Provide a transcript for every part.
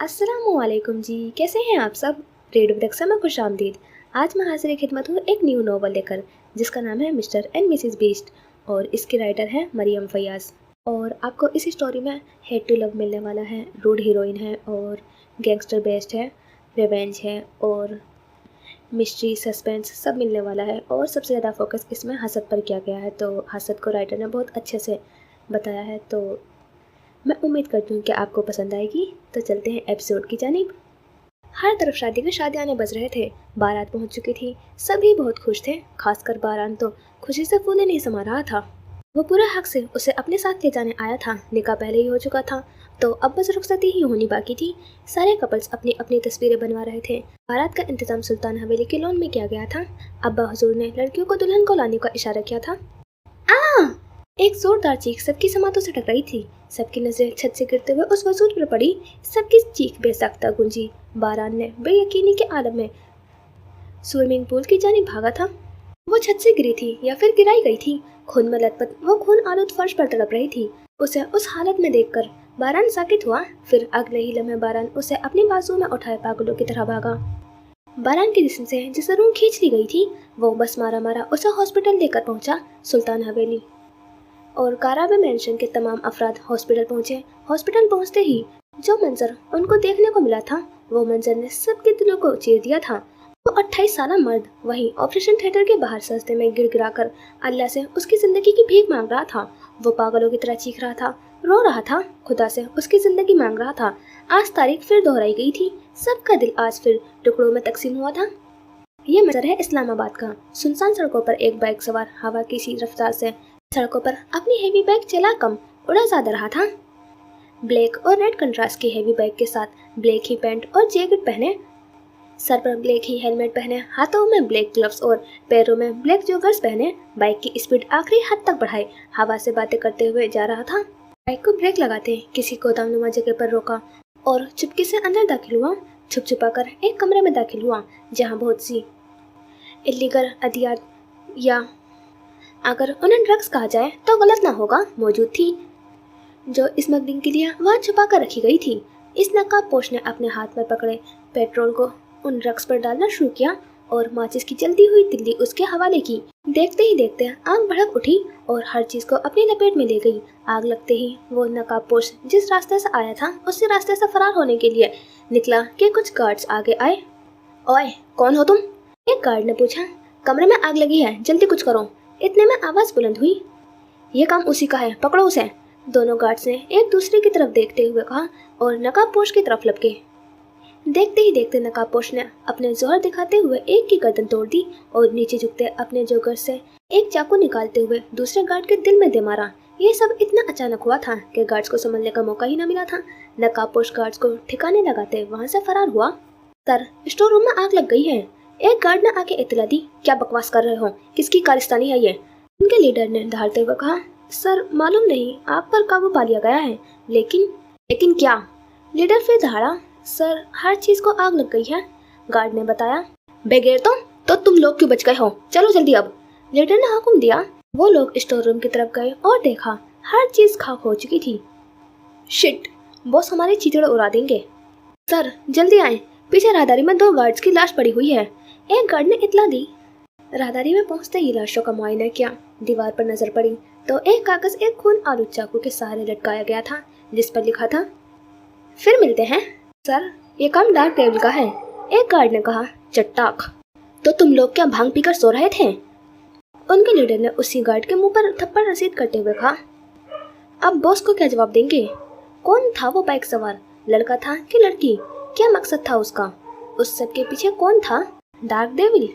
अस्सलामुअलैकुम जी, कैसे हैं आप सब। रेडियो रक्षा में खुश आमदीद। आज मैं हाजिर खिदमत हूँ एक न्यू नॉवल लेकर, जिसका नाम है मिस्टर एंड मिसेस बीस्ट और इसके राइटर हैं मरियम फयाज। और आपको इस स्टोरी में हेट टू लव मिलने वाला है, रूड हीरोइन है और गैंगस्टर बेस्ड है, रिवेंज है और मिस्ट्री सस्पेंस सब मिलने वाला है। और सबसे ज़्यादा फोकस इसमें हसद पर किया गया है, तो हसद को राइटर ने बहुत अच्छे से बताया है। तो मैं उम्मीद करती हूँ कि आपको पसंद आएगी। तो चलते हैं एपिसोड की जानिब। हर तरफ शादी के शादियाने बज रहे थे, बारात पहुँच चुकी थी, सभी बहुत खुश थे। खासकर बारान तो खुशी से फूले नहीं समा रहा था। वो पूरे हक से उसे अपने साथ ले जाने आया था। निकाह पहले ही हो चुका था, तो अब बस रुखसती ही होनी बाकी थी। सारे कपल्स अपनी अपनी तस्वीरें बनवा रहे थे। बारात का इंतजाम सुल्तान हवेली के लॉन में किया गया था। अब्बा हुजूर ने लड़कियों को दुल्हन को लाने का इशारा किया था। एक जोरदार चीख सबकी समातों से टकराई थी। सबकी नजरें छत से गिरते हुए उस वजूद पर पड़ी। सबकी चीख बेसाख्ता गूंजी। बारान ने बेयकीनी के आलम में स्विमिंग पूल की जानिब भागा था। वो छत से गिरी थी या फिर गिराई गई थी। खून में लथपथ वो खून आलूद फर्श पर तड़प रही थी। उसे उस हालत में देखकर बारान साकित हुआ। फिर अगले ही लम्हे बारान उसे अपनी बाजू में उठाए पागलों की तरह भागा। बारान के जिस्म से जिसे रूह खींच ली गई थी, वो बस मारा मारा उसे हॉस्पिटल लेकर पहुंचा, सुल्तान हवेली। और काराबे मेंशन के तमाम अफराद हॉस्पिटल पहुंचे। हॉस्पिटल पहुंचते ही जो मंजर उनको देखने को मिला था, वो मंजर ने सबके दिलों को चीर दिया था। वो 28 साल मर्द वहीं ऑपरेशन थिएटर के बाहर सजदे में गिड़गिड़ा कर अल्लाह से उसकी जिंदगी की भीख मांग रहा था। वो पागलों की तरह चीख रहा था, रो रहा था, खुदा से उसकी जिंदगी मांग रहा था। आज तारीख फिर दोहराई गई थी। सबका दिल आज फिर टुकड़ों में तकसीम हुआ था। ये मंजर है इस्लामाबाद का। सुनसान सड़कों पर एक बाइक सवार हवा की सी रफ्तार से सड़कों पर अपनी हेवी बैग चला कम उड़ा ज्यादा रहा था। ब्लैक और रेड कंट्रास्ट की हेवी बैग के साथ ब्लैक ही पैंट और जैकेट पहने, सर पर ब्लैक ही हेलमेट पहने, हाथों में ब्लैक ग्लव्स और पैरों में ब्लैक जॉगर्स पहने, बाइक की स्पीड आखिरी हद तक बढ़ाए हवा से बातें करते हुए जा रहा था। बाइक को ब्रेक लगाते किसी गोदामनुमा जगह पर रोका और चुपके से अंदर दाखिल हुआ। छुप छुपा कर एक कमरे में दाखिल हुआ जहाँ बहुत सी इल्लीगल अदियात, या अगर उन्हें ड्रग्स कहा जाए तो गलत ना होगा, मौजूद थी, जो स्मगलिंग के लिए वहाँ छुपा कर रखी गई थी। इस नकाबपोश ने अपने हाथ में पकड़े पेट्रोल को उन ड्रग्स पर डालना शुरू किया और माचिस की जलती हुई तिल्ली उसके हवाले की। देखते ही देखते आग भड़क उठी और हर चीज को अपनी लपेट में ले गई। आग लगते ही वो नकाबपोश जिस रास्ते से आया था उसी रास्ते से फरार होने के लिए निकला कि कुछ गार्ड्स आगे आए। ओए, कौन हो तुम? एक गार्ड ने पूछा। कमरे में आग लगी है, जल्दी कुछ करो। इतने में आवाज बुलंद हुई, ये काम उसी का है, पकड़ो उसे। दोनों गार्ड्स ने एक दूसरे की तरफ देखते हुए कहा और नकाबपोश की तरफ लपके। देखते ही देखते नकाबपोश ने अपने जोहर दिखाते हुए एक की गर्दन तोड़ दी और नीचे झुकते अपने जोगर से एक चाकू निकालते हुए दूसरे गार्ड के दिल में दे मारा। ये सब इतना अचानक हुआ था कि गार्ड्स को संभलने का मौका ही न मिला था। नकाबपोश गार्ड्स को ठिकाने लगाते वहां से फरार हुआ। सर, स्टोर रूम में आग लग गई है। एक गार्ड ने आके इतला दी। क्या बकवास कर रहे हो, किसकी कारस्तानी है ये? उनके लीडर ने दहाड़ते हुए कहा, सर मालूम नहीं, आग पर काबू पा लिया गया है। लेकिन क्या? लीडर फिर दहाड़ा। सर, हर चीज को आग लग गई है, गार्ड ने बताया। बेगैर तो तुम लोग क्यों बच गए हो? चलो जल्दी अब, लीडर ने हुक्म दिया। वो लोग स्टोर रूम की तरफ गए और देखा हर चीज खाक हो चुकी थी। शिट, बॉस हमारी चीथड़े उड़ा देंगे। सर जल्दी आए, पीछे राहदारी में 2 गार्ड्स की लाश पड़ी हुई है, एक गार्ड ने इतला दी। राहदारी में पहुंचते ही लाशों का मुआयना किया। दीवार पर नजर पड़ी तो एक कागज एक खून आलू चाकू के सहारे लटकाया गया था, जिस पर लिखा था, फिर मिलते हैं। सर, ये काम डार्क टेबल का है, एक गार्ड ने कहा। चट्टाक, तो तुम लोग क्या भांग पीकर सो रहे थे? उनके लीडर ने उसी गार्ड के मुंह पर थप्पड़ रसीद करते हुए कहा। अब बॉस को क्या जवाब देंगे? कौन था वो बाइक सवार? लड़का था कि लड़की? क्या मकसद था उसका? उस सब के पीछे कौन था? Dark devil.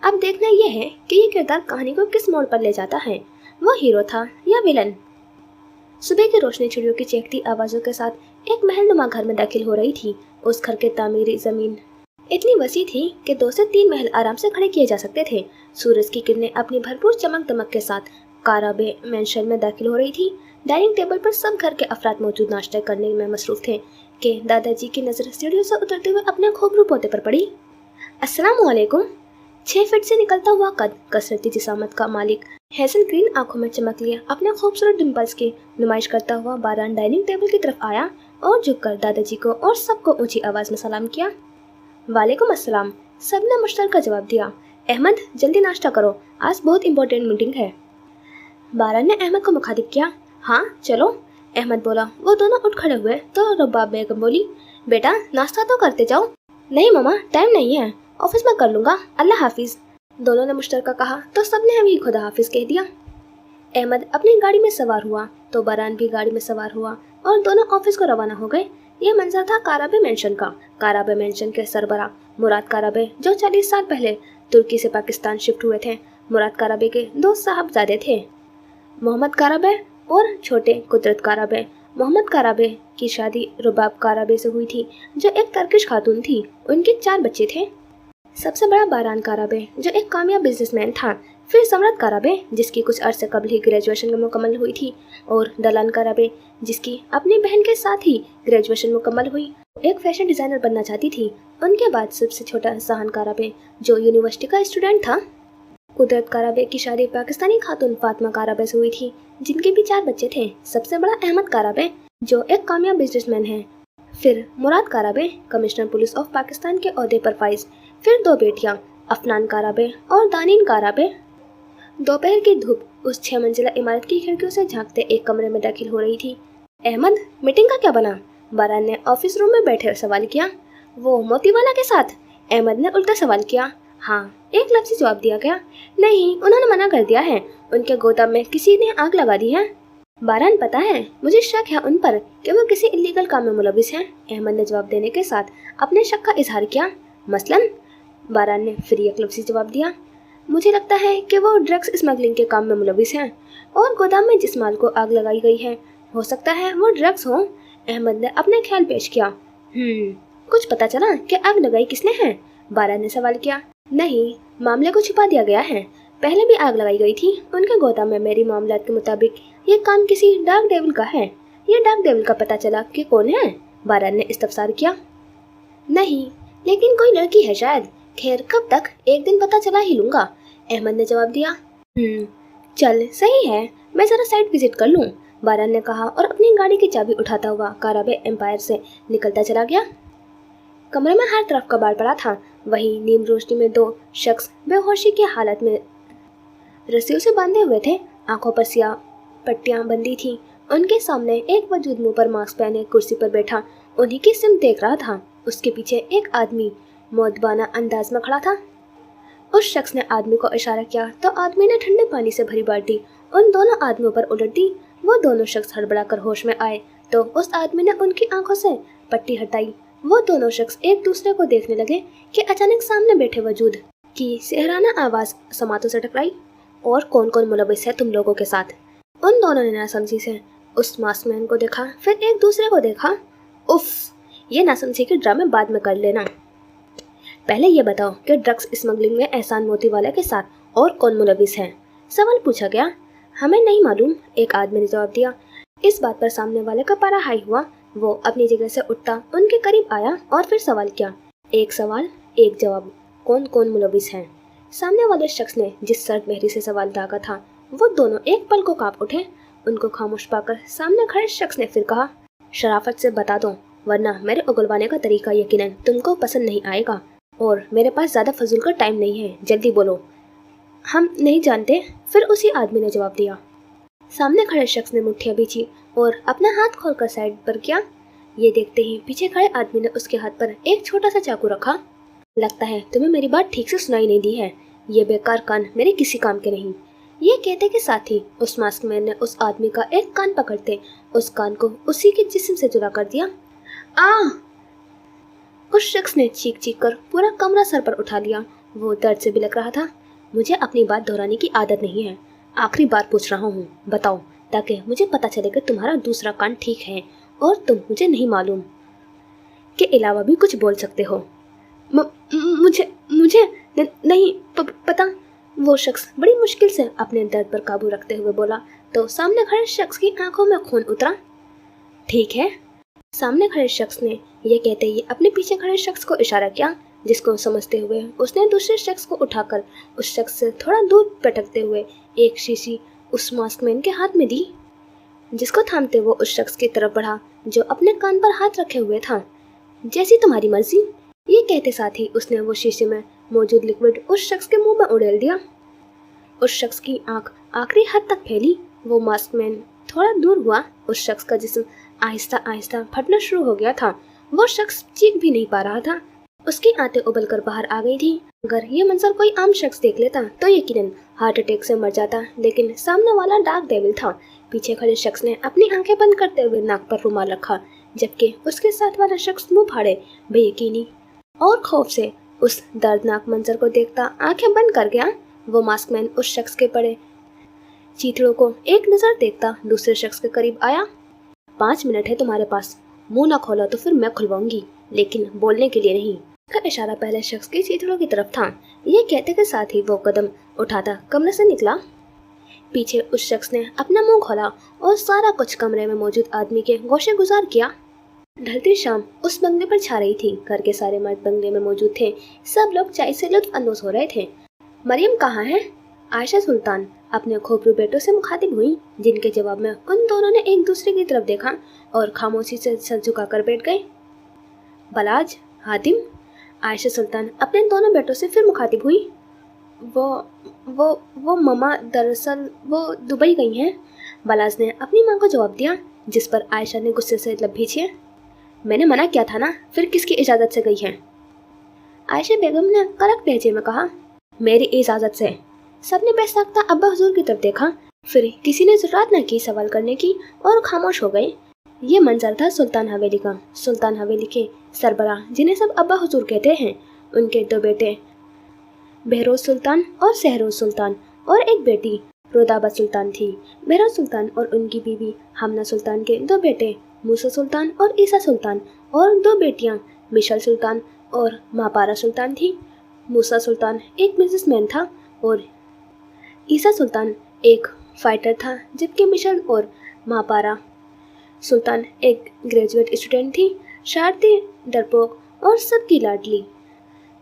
अब देखना यह है कि ये किरदार कहानी को किस मोड़ पर ले जाता है। वो हीरो था या विलन? सुबह की रोशनी चिड़ियों की चहकती आवाजों के साथ एक महलनुमा घर में दाखिल हो रही थी। उस घर के तामीरी जमीन इतनी वसी थी कि 2 से 3 महल आराम से खड़े किए जा सकते थे। सूरज की किरणें अपनी भरपूर चमक दमक के साथ काराबे मेंशन में दाखिल हो रही थी। डाइनिंग टेबल पर सब घर के अफराद मौजूद नाश्ता करने में मसरूफ थे कि दादाजी की नजर सीढ़ियों से उतरते हुए अपने खोबरू पोते पर पड़ी। अस्सलामुअलैकुम। 6 फीट से निकलता हुआ कद, कसरती जिसामत का मालिक, हैसल ग्रीन आंखों में चमक लिया अपने खूबसूरत डिम्पल्स की नुमाइश करता हुआ बारान डाइनिंग टेबल की तरफ आया और झुककर दादाजी को और सबको ऊंची आवाज में सलाम किया। वालेकुम अस्सलाम, सबने मुश्तरका जवाब दिया। अहमद जल्दी नाश्ता करो, आज बहुत इंपॉर्टेंट मीटिंग है। बारान ने अहमद को मुखातिब किया। हाँ चलो, अहमद बोला। वो दोनों उठ खड़े हुए तो रब्बाब बेगम बोली, बेटा नाश्ता तो करते जाओ। नहीं मामा, टाइम नहीं है, ऑफिस में कर लूँगा, अल्लाह हाफिज। दोनों ने मुश्तरका कहा तो सबने भी खुदा हाफिज कह दिया। अहमद अपनी गाड़ी में सवार हुआ तो बारान भी गाड़ी में सवार हुआ और दोनों ऑफिस को रवाना हो गए। यह मंजर था काराबे मेंशन का। काराबे मेंशन के सरबराह मुराद काराबे, जो 40 साल पहले तुर्की से पाकिस्तान शिफ्ट हुए थे। मुराद काराबे के 2 साहबजादे थे, मोहम्मद काराबे और छोटे कुदरत काराबे। मोहम्मद काराबे की शादी रुबाब काराबे से हुई थी, जो एक टर्किश खातून थी। उनके 4 बच्चे थे। सबसे बड़ा बारान काराबे, जो एक कामयाब बिजनेसमैन था। फिर सम्राट काराबे, जिसकी कुछ अरसे कबल ही ग्रेजुएशन मुकम्मल हुई थी, और दलान काराबे, जिसकी अपनी बहन के साथ ही ग्रेजुएशन मुकम्मल हुई, एक फैशन डिज़ाइनर बनना चाहती थी। उनके बाद सबसे छोटा सहान काराबे, जो यूनिवर्सिटी का स्टूडेंट था। कुदरत काराबे की शादी पाकिस्तानी खातून फातिमा काराबे से हुई थी, जिनके भी 4 बच्चे थे। सबसे बड़ा अहमद काराबे, जो एक कामयाब बिजनेसमैन है। फिर मुराद काराबे, कमिश्नर पुलिस ऑफ पाकिस्तान के ओहदे पर फाइज। फिर 2 बेटियां, अफनान काराबे और दानीन काराबे। दोपहर की धूप उस 6 मंजिला इमारत की खिड़कियों से झांकते एक कमरे में दाखिल हो रही थी। अहमद, मीटिंग का क्या बना? बारान ने ऑफिस रूम में बैठे सवाल किया। वो मोतीवाला के साथ? अहमद ने उल्टा सवाल किया। हाँ, एक लफ्ज़ी जवाब दिया गया। नहीं, उन्होंने मना कर दिया है, उनके गोदाम में किसी ने आग लगा दी है। बारान, पता है, मुझे शक है उन पर कि वो किसी इलीगल काम में मुलविस हैं। अहमद ने जवाब देने के साथ अपने शक का इजहार किया। मसलन? बारान ने फिर एक लफ्ज़ी जवाब दिया। मुझे लगता है कि वो ड्रग्स स्मगलिंग के काम में मुलविस हैं, और गोदाम में जिस माल को आग लगाई गई है, हो सकता है वो ड्रग्स हो। अहमद ने अपने ख्याल पेश किया। कुछ पता चला कि आग लगाई किसने है? बारान ने सवाल किया। नहीं, मामले को छिपा दिया गया है। पहले भी आग लगाई गई थी उनके गोदाम में। मेरी मामलात के मुताबिक ये काम किसी डार्क डेविल का है। ये डार्क डेविल का पता चला कि कौन है? बारान ने इस्तफसार किया। नहीं, लेकिन कोई लड़की है शायद। खैर, कब तक? एक दिन पता चला ही लूँगा, अहमद ने जवाब दिया। चल सही है, मैं ज़रा साइट विजिट कर लूँ, बारान ने कहा और अपनी गाड़ी की चाबी उठाता हुआ काराबे एम्पायर से निकलता चला गया। कमरे में हर तरफ कबाड़ पड़ा था। वहीं नीम रोशनी में 2 शख्स बेहोशी की हालत में रस्सियों से बांधे हुए थे। आंखों पर सियाह पट्टियां बंधी थीं। उनके सामने एक वजूद मुंह पर मास्क पहने कुर्सी पर बैठा उन्हीं की सिम देख रहा था। उसके पीछे एक आदमी मौदबाना अंदाज में खड़ा था। उस शख्स ने आदमी को इशारा किया तो आदमी ने ठंडे पानी से भरी बाल्टी उन दोनों आदमियों पर उलट दी। वो दोनों शख्स हड़बड़ाकर होश में आए तो उस आदमी ने उनकी आंखों से पट्टी हटाई। वो दोनों शख्स एक दूसरे को देखने लगे कि अचानक सामने बैठे वजूद की सेहराना आवाज समातों से टकराई। और कौन कौन मुलविस है तुम लोगों के साथ? उन दोनों ने नासमझी से उस मास्कमैन को देखा, फिर एक दूसरे को देखा। उफ, ये नासमझी के ड्रामे बाद में कर लेना। पहले ये बताओ कि ड्रग्स स्मगलिंग में एहसान मोतीवाला के साथ और कौन मुलविस है? सवाल पूछा गया। हमें नहीं मालूम, एक आदमी ने जवाब दिया। इस बात पर सामने वाले का पारा हाई हुआ। वो अपनी जगह से उठता उनके करीब आया और फिर सवाल किया। एक सवाल एक जवाब, कौन कौन मुलविस हैं? सामने वाले शख्स ने जिस सर्द मेहरी से सवाल दागा था, वो दोनों एक पल को कांप उठे। उनको खामोश पाकर सामने खड़े शख्स ने फिर कहा, शराफत से बता दो, वरना मेरे उगलवाने का तरीका यकीनन तुमको पसंद नहीं आएगा, और मेरे पास ज़्यादा फजूल का टाइम नहीं है, जल्दी बोलो। हम नहीं जानते, फिर उसी आदमी ने जवाब दिया। सामने खड़े शख्स ने मुट्ठियाँ बीछी और अपना हाथ खोलकर साइड पर किया। ये देखते ही पीछे खड़े आदमी ने उसके हाथ पर एक छोटा सा चाकू रखा। लगता है तुम्हें मेरी बात ठीक से सुनाई नहीं दी है, ये बेकार कान मेरे किसी काम के नहीं। ये कहते के साथ ही उस मास्कमैन ने उस आदमी का एक कान पकड़ते उस कान को उसी के जिस्म से जुदा कर दिया। उस शख्स ने चीख चीख कर पूरा कमरा सर पर उठा लिया। वो दर्द से बिलख रहा था। मुझे अपनी बात दोहराने की आदत नहीं है, आखिरी बार पूछ रहा हूँ, बताओ, ताकि मुझे पता चले कि तुम्हारा दूसरा कान ठीक है और तुम मुझे नहीं मालूम के अलावा भी कुछ बोल सकते हो। मुझे नहीं पता, वो शख्स बड़ी मुश्किल से अपने दर्द पर काबू रखते हुए बोला तो सामने खड़े शख्स की आंखों में खून उतरा। ठीक है, सामने खड़े शख्स ने यह कहते ही अपने पीछे खड़े शख्स को इशारा किया, जिसको समझते हुए उसने दूसरे शख्स को उठाकर उस शख्स से थोड़ा दूर पटकते हुए एक शीशी उस मास्कमैन के हाथ में दी। जिसको थामते वो उस शख्स की तरफ बढ़ा जो अपने कान पर हाथ रखे हुए था। जैसी तुम्हारी मर्जी। ये कहते साथ ही उसने वो शीशे में मौजूद लिक्विड उस शख्स के मुंह में उड़ेल दिया। उस शख्स की आंख आखिरी हद तक फैली। वो मास्कमैन थोड़ा दूर हुआ। उस शख्स का जिस्म आहिस्ता आहिस्ता फटना शुरू हो गया था। वो शख्स चीख भी नहीं पा रहा था। उसकी आंतें उबल कर बाहर आ गई थी। अगर ये मंजर कोई आम शख्स देख लेता तो यकीनन हार्ट अटैक से मर जाता, लेकिन सामने वाला डार्क डेविल था। पीछे खड़े शख्स ने अपनी आंखें बंद करते हुए नाक पर रुमाल रखा, जबकि उसके साथ वाला शख्स मुंह फाड़े बेयकीनी और खौफ से उस दर्दनाक मंजर को देखता आंखें बंद कर गया। वो मास्कमैन उस शख्स के पड़े चीथड़ों को एक नज़र देखता दूसरे शख्स के करीब आया। 5 मिनट है तुम्हारे पास, मुंह ना खोला तो फिर मैं खुलवाऊंगी, लेकिन बोलने के लिए नहीं। का इशारा पहले शख्स की चीथड़ों की तरफ था। ये कहते के साथ ही वो कदम उठाता कमरे से निकला। पीछे उस शख्स ने अपना मुंह खोला और सारा कुछ कमरे में मौजूद आदमी के गोशे गुजार किया। ढलती शाम उस बंगले पर छा रही थी। घर के सारे मर्द बंगले में मौजूद थे। सब लोग चाय से लुत्फ अंदोज हो रहे थे। मरियम कहाँ है? आयशा सुल्तान अपने खोपरू बेटों से मुखातिब हुई, जिनके जवाब में उन दोनों ने एक दूसरे की तरफ देखा और खामोशी से सर झुकाकर बैठ गए। बलाज, हातिम, आयशा सुल्तान अपने दोनों बेटों से फिर मुखातिब हुई। वो ममा, दरअसल वो दुबई गई हैं। बलाज ने अपनी मां को जवाब दिया, जिस पर आयशा ने गुस्से से लब खींचे। मैंने मना किया था ना, फिर किसकी इजाज़त से गई हैं? आयशा बेगम ने कड़क लहजे में कहा, मेरी इजाज़त से। सबने बेसाख्ता अब्बा हुजूर की तरफ देखा, फिर किसी ने जुर्रात न की सवाल करने की और खामोश हो गए। ये मंजर था सुल्तान हवेली का। सुल्तान हवेली के सरबराह, जिन्हें सब अब्बा हुजूर कहते हैं, उनके 2 बेटे बहरोज सुल्तान और सहरोज सुल्तान और एक बेटी रोदाबा सुल्तान थी। बहरोज सुल्तान और उनकी बीवी हमना सुल्तान के 2 बेटे मूसा सुल्तान और ईसा सुल्तान और 2 बेटियां मिशल सुल्तान और मापारा सुल्तान थी। मूसा सुल्तान एक बिजनेसमैन था और ईसा सुल्तान एक फाइटर था, जबकि मिशल और मापारा सुल्तान एक ग्रेजुएट स्टूडेंट थी, शरारती, डरपोक और सबकी लाडली।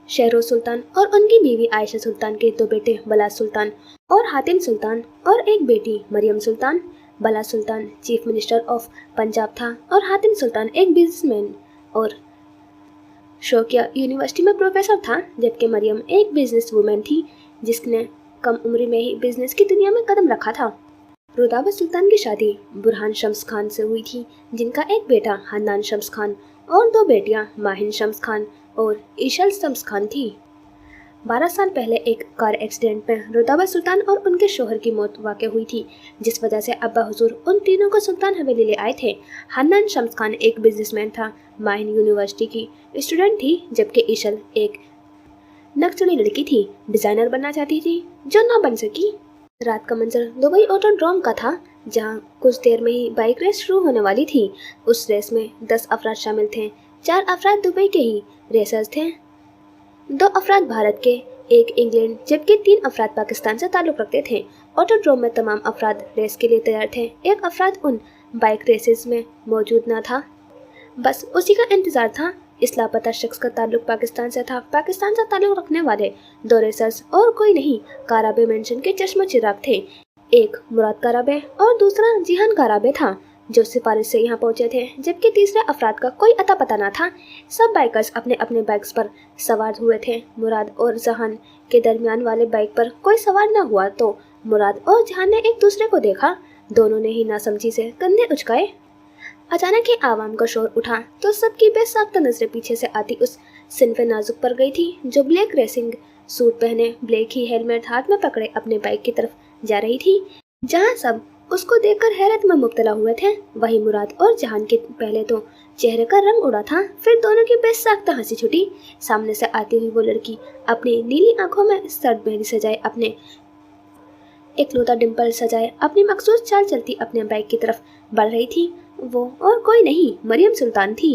शहरोज सुल्तान और उनकी बीवी आयशा सुल्तान के 2 बेटे बलाज सुल्तान और हातिम सुल्तान और एक बेटी मरियम सुल्तान। बलाज सुल्तान चीफ मिनिस्टर ऑफ पंजाब था और हातिम सुल्तान एक बिजनेसमैन और शौकिया यूनिवर्सिटी में प्रोफेसर था, जबकि मरियम एक बिजनेस वूमेन थी जिसने कम उम्र में ही बिजनेस की दुनिया में कदम रखा था। रोदाबा सुल्तान की शादी बुरहान शम्स खान से हुई थी, जिनका एक बेटा हन्नान शम्स खान और 2 बेटियां माहिन शम्स खान और ईशल शम्स खान थी। 12 साल पहले एक कार एक्सीडेंट में रोदाबा सुल्तान और उनके शोहर की मौत वाक़ हुई थी, जिस वजह से अब्बा हुजूर उन तीनों को सुल्तान हवेली ले आए थे। हन्नान शम्स खान एक बिजनेसमैन था, माहिन यूनिवर्सिटी की स्टूडेंट थी, जबकि ईशल एक नक्सली लड़की थी, डिज़ाइनर बनना चाहती थी जो ना बन सकी। रात का मंजर दुबई ऑटोड्रोम का था, जहां कुछ देर में ही बाइक रेस शुरू होने वाली थी। उस रेस में 10 अफराद शामिल थे। 4 अफराद दुबई के ही रेसर्स थे, 2 अफराद भारत के, एक इंग्लैंड, जबकि 3 अफराद पाकिस्तान से ताल्लुक़ रखते थे। ऑटोड्रोम में तमाम अफराद रेस के लिए तैयार थे। एक अफराद उन बाइक रेसेस में मौजूद न था, बस उसी का इंतज़ार था। इस लापता शख्स का ताल्लुक पाकिस्तान से था। पाकिस्तान से ताल्लुक रखने वाले 2 रेसर्स और कोई नहीं काराबे मेंशन के चश्म चिराग थे। एक मुराद काराबे और दूसरा जिहान काराबे था, जो सिफारिश से यहाँ पहुँचे थे, जबकि तीसरे अफराद का कोई अता पता न था। सब बाइकर्स अपने अपने बाइक्स पर सवार हुए थे। मुराद और जहान के दरमियान वाले बाइक पर कोई सवार न हुआ तो मुराद और जहान ने एक दूसरे को देखा। दोनों ने ही नासमझी से कंधे उचकाए। अचानक ही आवाम का शोर उठा तो सबकी बेसाख्ता नजरें पीछे से आती उस सिनफे नाजुक पर गई थी, जो ब्लैक रेसिंग सूट पहने, ब्लैक ही हेलमेट हाथ में पकड़े अपने बाइक की तरफ जा रही थी। जहां सब उसको देखकर हैरत में मुब्तला हुए थे, वहीं मुराद और जहान के पहले तो चेहरे का रंग उड़ा था, फिर दोनों की बेसाख्ता हंसी छुटी। सामने से आती हुई वो लड़की अपनी नीली आंखों में सर्द मेहंदी सजाए, अपने इकलौता डिम्पल सजाए, अपनी मखसूस चाल चलती अपने बाइक की तरफ बढ़ रही थी। वो और कोई नहीं, मरियम सुल्तान थी।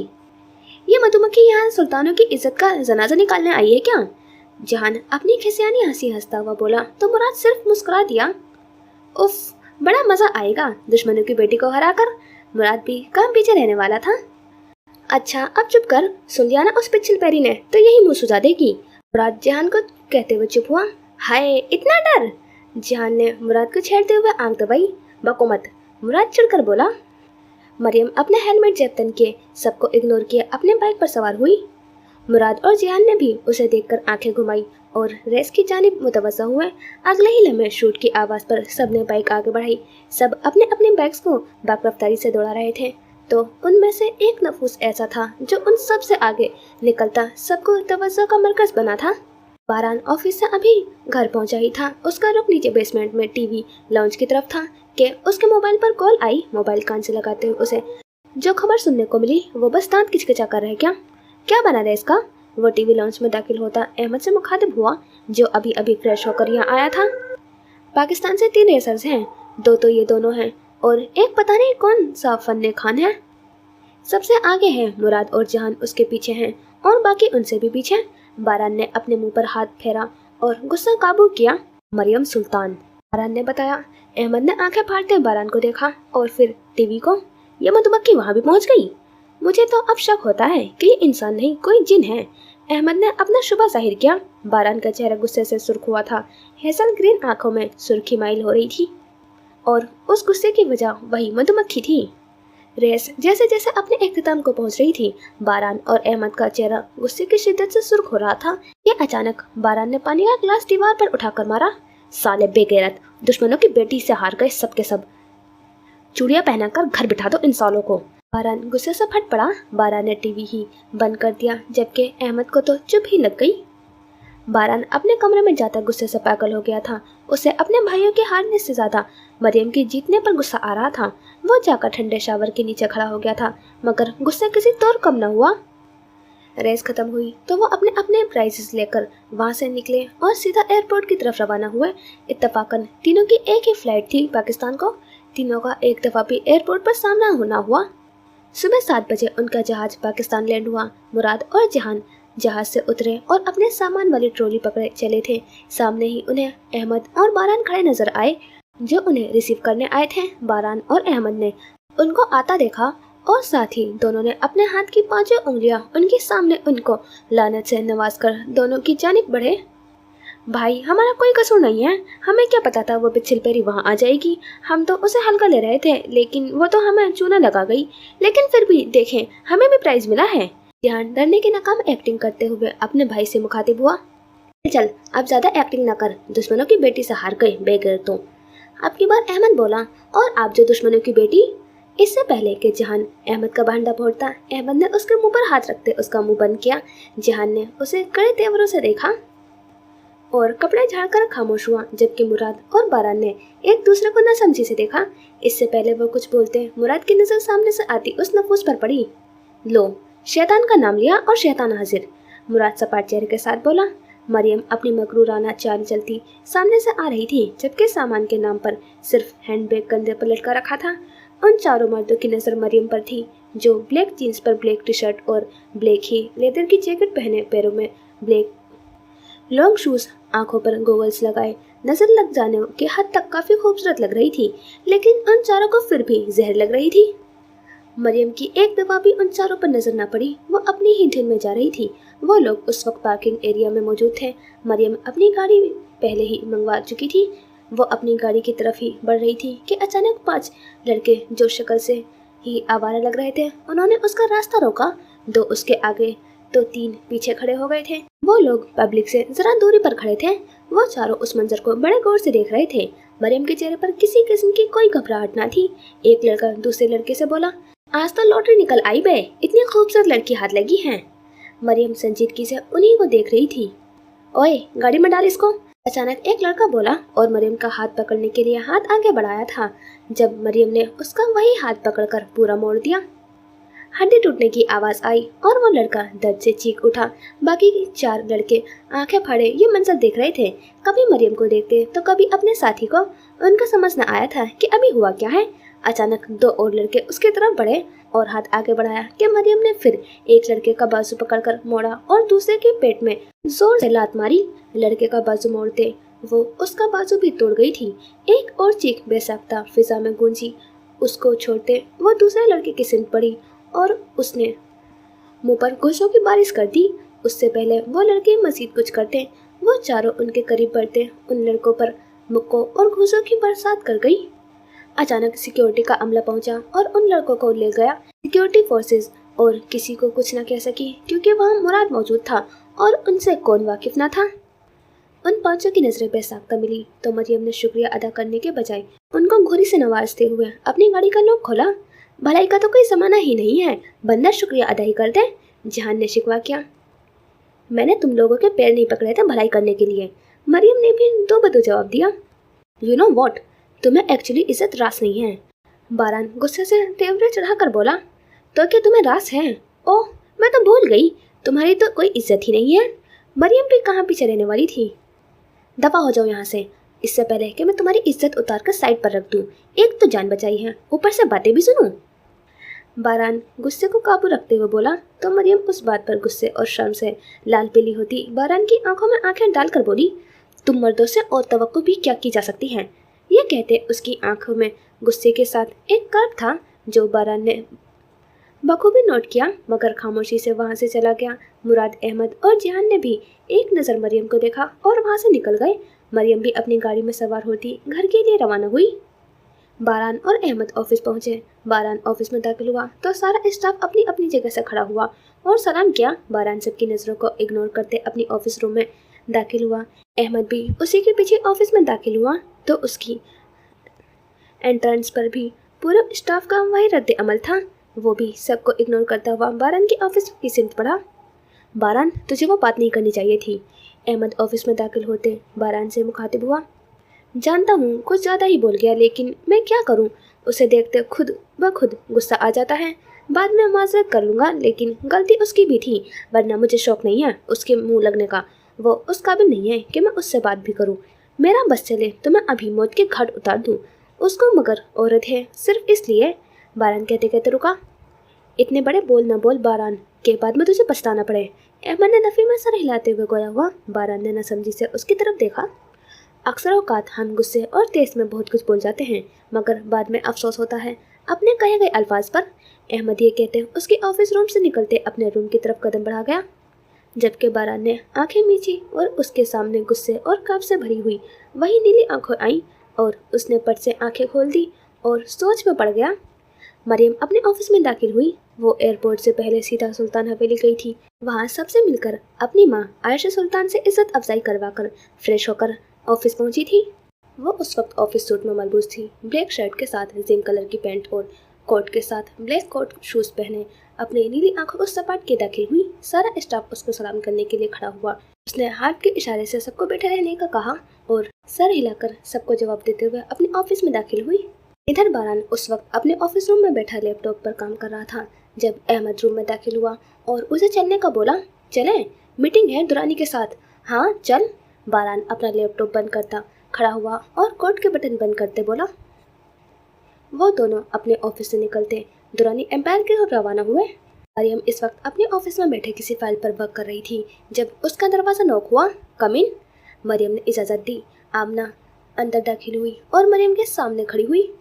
ये मधुमक्खी यहाँ सुल्तानों की इज्जत का जनाजा निकालने आई है क्या? जहान अपनी खिसियानी हंसी हंसता हुआ बोला तो मुराद सिर्फ मुस्कुरा दिया। उफ, बड़ा मजा आएगा दुश्मनों की बेटी को हराकर। मुराद भी काम पीछे रहने वाला था। अच्छा अब चुप कर, सुन लिया ना उस पिछल पैरी ने तो यही मुँह सुझा देगी। मुराद जहान को कहते हुए चुप हुआ। हाय इतना डर! जहान ने मुराद को छेड़ते हुए आंख दबाई। बको मत, मुराद चिढ़कर बोला। मरियम अपने हेलमेट जेब तन के सबको इग्नोर किए अपने बाइक पर सवार हुई। मुराद और जिहान ने भी उसे देखकर आंखें घुमाई और रेस की जानिब मुतवज्जा हुए। अगले ही लम्हे शूट की आवाज़ पर सबने बाइक आगे बढ़ाई। सब अपने अपने बाइक्स को बारफ्तारी से दौड़ा रहे थे, तो उनमें से एक नफूस ऐसा था जो उन सब से आगे निकलता सबको तवज्जो का मरकज बना था। बारान ऑफिस से अभी घर पहुंचा ही था। उसका रुख नीचे बेसमेंट में टीवी लाउंज की तरफ था कि उसके मोबाइल पर कॉल आई। मोबाइल कान से लगाते हुए उसे जो खबर सुनने को मिली वो बस दांत किचकिचा कर रहे। क्या बना रहा इसका? वो टीवी लाउंज में दाखिल होता अहमद से मुखातिब हुआ, जो अभी अभी फ्रेश होकर यहाँ आया था। पाकिस्तान से 3 रेसर्स हैं, 2 तो ये दोनों हैं और एक पता नहीं कौन सा फन्ने खान है। सबसे आगे है मुराद और जहान उसके पीछे हैं और बाकी उनसे भी पीछे। बारान ने अपने मुंह पर हाथ फेरा और गुस्सा काबू किया। मरियम सुल्तान, बारान ने बताया। अहमद ने आंखें फाड़ते बारान को देखा और फिर टीवी को। ये मधुमक्खी वहाँ भी पहुँच गई। मुझे तो अब शक होता है कि ये इंसान नहीं कोई जिन है। अहमद ने अपना शुबा जाहिर किया। बारान का चेहरा गुस्से से सुर्ख हुआ था। हेसल ग्रीन आंखों में सुर्खी माइल हो रही थी और उस गुस्से की वजह वही मधुमक्खी थी। रेस जैसे जैसे अपने इख्तिताम को पहुंच रही थी, बारान और अहमद का चेहरा गुस्से की शिद्दत से सुर्ख हो रहा था। ये अचानक बारान ने पानी का गिलास दीवार पर उठाकर मारा। साले बेगैरत, दुश्मनों की बेटी से हार गए सब के सब। चूड़ियां पहनाकर घर बिठा दो इन सालों को। बारान गुस्से से फट पड़ा। बारान ने टीवी ही बंद कर दिया, जबकि अहमद को तो चुप ही लग गई। बारान अपने कमरे में जाता गुस्से से पागल हो गया था। उसे अपने भाइयों के हारने से ज्यादा मरियम के जीतने पर गुस्सा आ रहा था। वो जाकर ठंडे शावर के नीचे खड़ा हो गया था, मगर गुस्सा किसी तौर कम न हुआ। रेस खत्म हुई तो वो अपने अपने प्राइजेस लेकर वहां से निकले और सीधा एयरपोर्ट की तरफ रवाना हुए। इत्तफाकन तीनों की एक ही फ्लाइट थी पाकिस्तान को। तीनों का एक दफा भी एयरपोर्ट पर सामना होना हुआ। सुबह 7 बजे उनका जहाज पाकिस्तान लैंड हुआ। मुराद और जहान जहाज से उतरे और अपने सामान वाली ट्रॉली पकड़े चले थे। सामने ही उन्हें अहमद और बारान खड़े नजर आए, जो उन्हें रिसीव करने आए थे। बारान और अहमद ने उनको आता देखा और साथ ही दोनों ने अपने हाथ की 5 उंगलियां उनके सामने उनको लानत से नवाज कर दोनों की जानिब बढ़े। भाई, हमारा कोई कसूर नहीं है। हमें क्या पता था वो पिछल पेरी वहाँ आ जाएगी। हम तो उसे हल्का ले रहे थे, लेकिन वो तो हमें चूना लगा गई। लेकिन फिर भी देखें, हमें भी प्राइज मिला है। ध्यान डरने की नाकाम एक्टिंग करते हुए अपने भाई से मुखातिब हुआ। चल अब ज्यादा एक्टिंग ना कर, दुश्मनों की बेटी से हार गए बेगैरतों। अब की बार अहमद बोला, और आप जो दुश्मनों की बेटी। इससे पहले कि जहान अहमद का भांडा फोड़ता, अहमद ने उसके मुंह पर हाथ रखते उसका मुंह बंद किया। जहान ने उसे कड़े तेवरों से देखा और कपड़े झाड़कर खामोश हुआ, जबकि मुराद और बारान ने एक दूसरे को नासमझी से देखा। इससे पहले वो कुछ बोलते, मुराद की नजर सामने से आती उस नफूस पर पड़ी। लो, शैतान का नाम लिया और शैतान हाजिर, मुराद सपाट चेहरे के साथ बोला। मरियम अपनी मकरूराना चाल चलती सामने से आ रही थी, जबकि सामान के नाम पर सिर्फ हैंडबैग कंधे पर लटका रखा था। उन चारों मर्दों की नज़र मरियम पर थी, जो ब्लैक जीन्स पर ब्लैक टी शर्ट और ब्लैक ही लेदर की जैकेट पहने, पैरों में ब्लैक लॉन्ग शूज, आंखों पर गोगल्स लगाए नजर लग जाने के हद तक काफी खूबसूरत लग रही थी, लेकिन उन चारों को फिर भी जहर लग रही थी। मरियम की एक दफा भी उन चारों पर नजर न पड़ी। वो अपनी ही धुन में जा रही थी। वो लोग उस वक्त पार्किंग एरिया में मौजूद थे। मरियम अपनी गाड़ी पहले ही मंगवा चुकी थी। वो अपनी गाड़ी की तरफ ही बढ़ रही थी कि अचानक 5 लड़के, जो शक्ल से ही आवारा लग रहे थे, उन्होंने उसका रास्ता रोका। 2 उसके आगे तो 3 पीछे खड़े हो गए थे। वो लोग पब्लिक से जरा दूरी पर खड़े थे। वो चारों उस मंजर को बड़े गौर से देख रहे थे। मरियम के चेहरे पर किसी किस्म की कोई घबराहट न थी। एक लड़का दूसरे लड़के से बोला, आज तो लॉटरी निकल आई बे, इतनी खूबसूरत लड़की हाथ लगी है। मरियम संजीदगी से उन्हीं को देख रही थी। ओए, गाड़ी में डाल इसको, अचानक एक लड़का बोला और मरियम का हाथ पकड़ने के लिए हाथ आगे बढ़ाया था, जब मरियम ने उसका वही हाथ पकड़कर पूरा मोड़ दिया। हड्डी टूटने की आवाज आई और वो लड़का दर्द से चीख उठा। बाकी 4 लड़के आंखें फाड़े ये मंजर देख रहे थे, कभी मरियम को देखते तो कभी अपने साथी को। उनका समझ न आया था कि अभी हुआ क्या है। अचानक 2 और लड़के उसकी तरफ बढ़े और हाथ आगे बढ़ाया कि मरियम ने फिर एक लड़के का बाजू पकड़कर मोड़ा और दूसरे के पेट में जोर से लात मारी। लड़के का बाजू मोड़ते वो उसका बाजू भी तोड़ गई थी। एक और चीख बेसाख्ता फिजा में गूंजी। उसको छोड़ते वो दूसरे लड़के की सिंध पड़ी और उसने मुंह पर घूसों की बारिश कर दी। उससे पहले वो लड़के मजीद कुछ करते, वो चारों उनके करीब बढ़ते उन लड़कों पर मुक्कों और घूसों की बरसात कर गई। अचानक सिक्योरिटी का अमला पहुंचा और उन लड़कों को ले गया। सिक्योरिटी फोर्सेस और किसी को कुछ न कह सकी क्योंकि वहाँ मुराद मौजूद था और उनसे कौन वाकिफ न था। उन पांचों की नजरें बेसाख्ता मिली तो मरियम ने शुक्रिया अदा करने के बजाय उनको घोरी से नवाजते हुए अपनी गाड़ी का लॉक खोला। भलाई का तो कोई जमाना ही नहीं है, बंदा शुक्रिया अदा ही कर दे। जहान ने शिकवा किया। मैंने तुम लोगों के पैर नहीं पकड़े थे भलाई करने के लिए। मरियम ने भी दो बदो जवाब दिया। यू नो वॉट, तुम्हें एक्चुअली इज्जत रास नहीं है। बारान गुस्से से तेवरे चढ़ाकर बोला। तो क्या तुम्हें रास है? ओह, मैं तो भूल गई, तुम्हारी तो कोई इज्जत ही नहीं है। मरियम भी कहाँ पीछे रहने वाली थी। दफा हो जाओ यहाँ से, इससे पहले कि मैं तुम्हारी इज्जत उतार कर साइड पर रख दूँ। एक तो जान बचाई है, ऊपर से बातें भी सुनूं। बारान गुस्से को काबू रखते हुए बोला तो मरियम उस बात पर गुस्से और शर्म से लाल पीली होती बारान की आंखों में आंखें डालकर बोली, तुम मर्दों से और तवक्को भी क्या की जा सकती है। ये कहते उसकी आंखों में गुस्से के साथ एक कर्व था जो बारान ने बखूबी नोट किया, मगर खामोशी से वहां से चला गया। मुराद, अहमद और जिहान ने भी एक नज़र मरियम को देखा और वहां से निकल गए। मरियम भी अपनी गाड़ी में सवार होती घर के लिए रवाना हुई। बारान और अहमद ऑफिस पहुंचे। बारान ऑफिस में दाखिल हुआ तो सारा स्टाफ अपनी अपनी जगह से खड़ा हुआ और सलाम किया। बारान सबकी नज़रों को इग्नोर करते अपनी ऑफिस रूम में दाखिल हुआ। अहमद भी उसी के पीछे ऑफिस में दाखिल हुआ तो उसकी एंट्रेंस पर भी पूरा स्टाफ का वही रद्द अमल था। वो भी सबको इग्नोर करता हुआ बारान की ऑफिस की सिमत पड़ा। बारान, तुझे वो बात नहीं करनी चाहिए थी। अहमद ऑफिस में दाखिल होते बारान से मुखातिब हुआ। जानता हूँ कुछ ज़्यादा ही बोल गया, लेकिन मैं क्या करूँ, उसे देखते खुद ब खुद गुस्सा आ जाता है। बाद में माजरत कर लूँगा, लेकिन गलती उसकी भी थी, वरना मुझे शौक नहीं है उसके मुंह लगने का। वो उस काबिल नहीं है कि मैं उससे बात भी करूँ। मेरा बस चले तो मैं अभी मौत के घाट उतार दूँ उसको, मगर औरत है सिर्फ इसलिए। बारान कहते कहते रुका। इतने बड़े बोल न बोल बारान, के बाद में तुझे पछताना पड़े। अहमद ने नफ़ी में सर हिलाते हुए गोया हुआ। बारान ने नसमझी से उसकी तरफ देखा। अक्सर औकात हम गुस्से और तेज में बहुत कुछ बोल जाते हैं, मगर बाद में अफसोस होता है अपने कहे गए अल्फाज पर। अहमद ये कहते उसके ऑफिस रूम से निकलते अपने रूम की तरफ कदम बढ़ा गया, जबकि बारान ने आंखें मींची और उसके सामने गुस्से और काब से भरी हुई वही नीली आंखें आई और उसने पट से आंखें खोल दी और सोच में पड़ गया। मरियम अपने ऑफिस में दाखिल हुई। वो एयरपोर्ट से पहले सीधा सुल्तान हवेली गई थी। वहाँ सबसे मिलकर अपनी माँ आयशा सुल्तान से इज्जत अफजाई करवाकर फ्रेश होकर ऑफिस पहुंची थी। वो उस वक्त ऑफिस सूट में मलबूस थी, ब्लैक शर्ट के साथ जिंक कलर की पैंट और कोट के साथ ब्लैक कोट शूज पहने अपनी नीली आंखों उस सपाट के दाखिल हुई। सारा स्टाफ उसको सलाम करने के लिए खड़ा हुआ। उसने हाथ के इशारे से सबको बैठे रहने का कहा और सर हिलाकर सबको जवाब देते हुए अपने ऑफिस में दाखिल हुई। इधर बारान उस वक्त अपने ऑफिस रूम में बैठा लैपटॉप पर काम कर रहा था जब अहमद रूम में दाखिल हुआ और उसे चलने का बोला। चले, मीटिंग है दुरानी के साथ। हाँ चल। बारान अपना लैपटॉप बंद करता खड़ा हुआ और कोट के बटन बंद करते बोला। वो दोनों अपने ऑफिस से निकलते दुरानी एम्पायर की ओर रवाना हुए। मरियम इस वक्त अपने ऑफिस में बैठे किसी फाइल पर वर्क कर रही थी जब उसका दरवाज़ा नॉक हुआ। कम इन। मरियम ने इजाज़त दी। आमना अंदर दाखिल हुई और मरियम के सामने खड़ी हुई।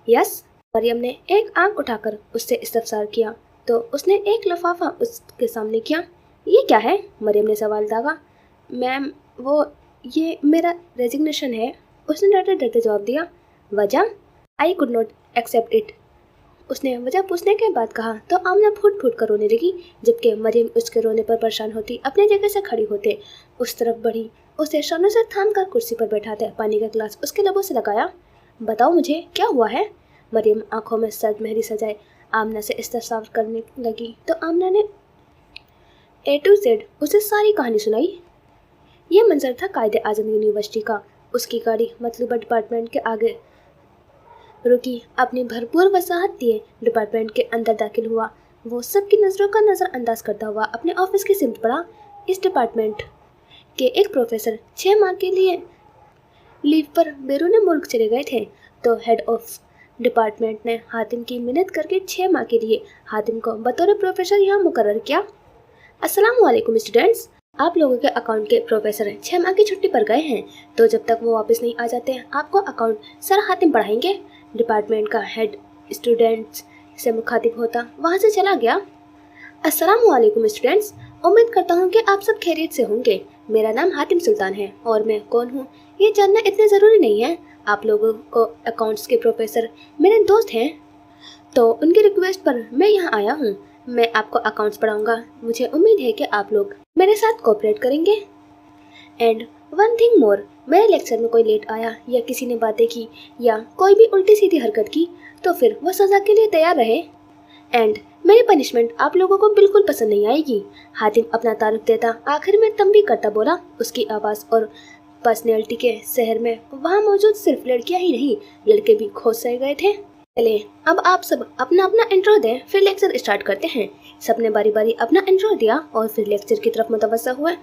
यस। मरियम ने एक आंख उठाकर उससे इस्तफसार किया तो उसने एक लिफाफा उसके सामने किया। ये क्या है? मरियम ने सवाल दागा। मैम वो ये मेरा रेजिग्नेशन है, उसने डरते डरते जवाब दिया। वजह? I could not accept it. उसने वजह पूछने के बाद कहा तो आमना फूट फूट कर रोने लगी, जबकि मरियम उसके रोने पर परेशान होती अपनी जगह से खड़ी होते उस तरफ बढ़ी, उसे शानों से थाम कर कुर्सी पर बैठाते पानी का गिलास उसके लबों से लगाया। बताओ मुझे क्या हुआ है? मरियम आंखों में सर्द मेहंदी सजाए आमना से इस्तफसार करने लगी तो आमना ने ए टू जेड उसे सारी कहानी सुनाई। ये मंजर था कायदे आजम यूनिवर्सिटी का। उसकी गाड़ी मतलूबा डिपार्टमेंट के आगे रुकी, अपनी भरपूर वसाहत दिए डिपार्टमेंट के अंदर दाखिल हुआ। वो सबकी नज़रों का नज़रअंदाज करता हुआ अपने ऑफिस की सिमत पड़ा। इस डिपार्टमेंट के एक प्रोफेसर 6 माह के लिए लीव पर बैरून मुल्क चले गए थे, तो हेड ऑफ डिपार्टमेंट ने हातिम की मिन्नत करके 6 माह के लिए हातिम को बतौर प्रोफेसर यहाँ मुकर्रर किया। अस्सलाम वालेकुम स्टूडेंट्स, आप लोगों के अकाउंट के प्रोफेसर 6 माह की छुट्टी पर गए हैं, तो जब तक वो वापस नहीं आ जाते आपको अकाउंट सर हातिम पढ़ाएंगे। डिपार्टमेंट का हेड स्टूडेंट्स से मुखातिब होता वहाँ से चला गया। अस्सलाम वालेकुम स्टूडेंट्स, उम्मीद करता हूँ कि आप सब खैरियत से होंगे। मेरा नाम हातिम सुल्तान है और मैं कौन हूँ ये जानना इतना ज़रूरी नहीं है। आप लोगों को अकाउंट्स के प्रोफेसर मेरे दोस्त हैं, तो उनकी रिक्वेस्ट पर मैं यहाँ आया हूँ। मैं आपको अकाउंट्स पढ़ाऊँगा। मुझे उम्मीद है कि आप लोग मेरे साथ कोऑपरेट करेंगे। एंड वन थिंग मोर, मेरे लेक्चर में कोई लेट आया या किसी ने बातें की या कोई भी उल्टी सीधी हरकत की तो फिर वो सज़ा के लिए तैयार रहे। एंड मेरी पनिशमेंट आप लोगों को बिल्कुल पसंद नहीं आएगी। हातिम अपना तारुफ देता आखिर में तंबी करता बोला। उसकी आवाज़ और पर्सनैलिटी के शहर में वहाँ मौजूद सिर्फ लड़कियाँ ही नहीं, लड़के भी खुश रह गए थे। चले अब आप सब अपना अपना इंट्रो दें, फिर लेक्चर स्टार्ट करते हैं। सबने बारी बारी अपना इंट्रो दिया और फिर लेक्चर की तरफ मुतवज्जा हुआ।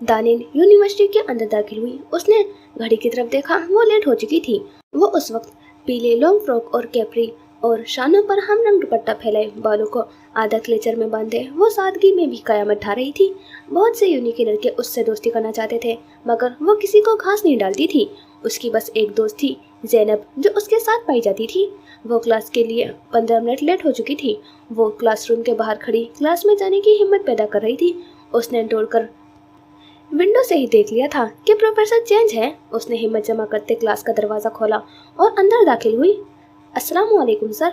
दानिन यूनिवर्सिटी के अंदर दाखिल हुई। उसने घड़ी की तरफ देखा, वो लेट हो चुकी थी। वो उस वक्त पीले लॉन्ग फ्रॉक और कैपरी और शानों पर हम रंग दुपट्टा फैलाए, बालों को आधा क्लेचर में बांधे वो सादगी में भी कयामत ढा रही थी। बहुत से यूनी के लड़के उससे दोस्ती करना चाहते थे, मगर वो किसी को घास नहीं डालती थी। उसकी बस एक दोस्त थी, ज़ैनब, जो उसके साथ पाई जाती थी। वो क्लास के लिए 15 मिनट लेट हो चुकी थी। वो क्लासरूम के बाहर खड़ी क्लास में जाने की हिम्मत पैदा कर रही थी। उसने दौड़कर विंडो से ही देख लिया था कि प्रोफेसर चेंज है। उसने हिम्मत जमा करते क्लास का दरवाज़ा खोला और अंदर दाखिल हुई। अस्सलाम वालेकुम सर।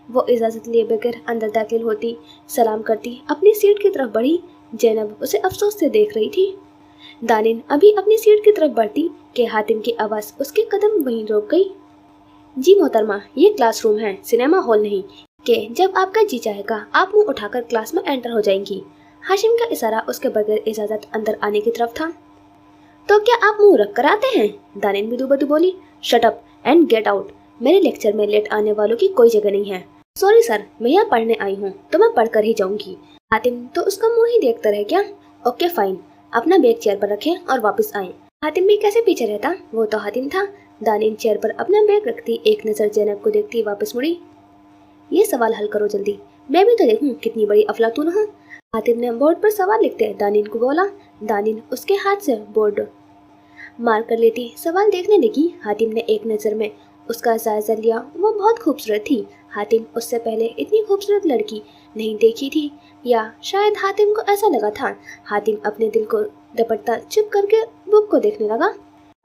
वो इजाज़त लिए बगैर अंदर दाखिल होती, सलाम करती, अपनी सीट की तरफ बढ़ी। ज़ैनब उसे अफसोस से देख रही थी। दानिन अभी अपनी सीट की तरफ बढ़ती कि हातिम की आवाज़ उसके कदम वहीं रोक गई। जी मोहतरमा, ये क्लासरूम है, सिनेमा हॉल नहीं कि जब आपका जी चाहेगा आप मुँह उठाकर क्लास में एंटर हो जाएंगी। हाशिम का इशारा उसके बगैर इजाज़त अंदर आने की तरफ था। तो क्या आप मुंह रख कर आते हैं? दानिन बिदू बदू बोली। Shut up and get out. मेरे लेक्चर में लेट आने वालों की कोई जगह नहीं है। सॉरी सर, मैं यहाँ पढ़ने आई हूँ तो मैं पढ़ कर ही जाऊँगी। हातिम तो उसका मुंह ही देखता रह गया। ओके फाइन, अपना बैग चेयर पर रखें और वापस आएं। हातिम भी कैसे पीछे रहता, वो तो हातिम था। दानिन चेयर पर अपना बैग रखती एक नज़र ज़ैनब को देखती वापस मुड़ी। ये सवाल हल करो जल्दी, मैं भी तो देखूँ कितनी बड़ी अफलातून हूँ। हातिम ने बोर्ड पर सवाल लिखते दानिन को बोला। दानिन उसके हाथ से बोर्ड मार कर लेती सवाल देखने लगी। हातिम ने एक नज़र में उसका जायजा लिया। वो बहुत खूबसूरत थी। हातिम उससे पहले इतनी खूबसूरत लड़की नहीं देखी थी, या शायद हातिम को ऐसा लगा था। हातिम अपने दिल को दपटता चुप करके बुक को देखने लगा।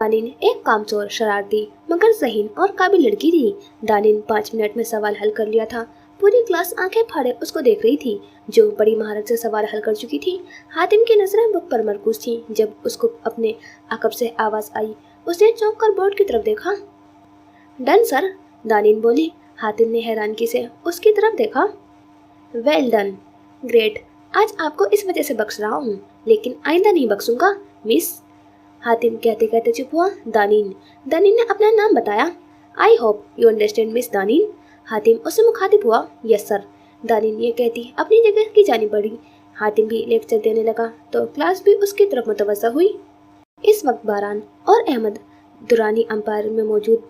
दानिन एक कामचोर, शरारती मगर ज़हीन और काबिल लड़की थी। दानिन 5 मिनट में सवाल हल कर लिया था। पूरी क्लास आंखें फाड़े उसको देख रही थी, जो बड़ी महारत से सवाल हल कर चुकी थी। हातिम की नजरें बुक पर मरकूज थी। जब उसको अपने अकब से आवाज़ आई, उसने चौंक कर बोर्ड की तरफ देखा। डन सर, दानिन बोली। हातिम ने हैरानगी से उसकी तरफ देखा। Well done, great. आज आपको इस वजह से बख्श रहा हूँ, लेकिन आइंदा नहीं बख्शूंगा मिस। हातिम कहते कहते चुप हुआ। दानिन ने अपना नाम बताया। I hope you understand miss Danin. Hatim उससे मुखातिब हुआ। यस सर, दानिन ये कहती अपनी जगह की जानी पड़ी। हातिम भी लेक्चर देने लगा तो क्लास भी उसकी तरफ मुतवज्जा हुई। इस वक्त बारान और अहमद दुरानी अंपायर में मौजूद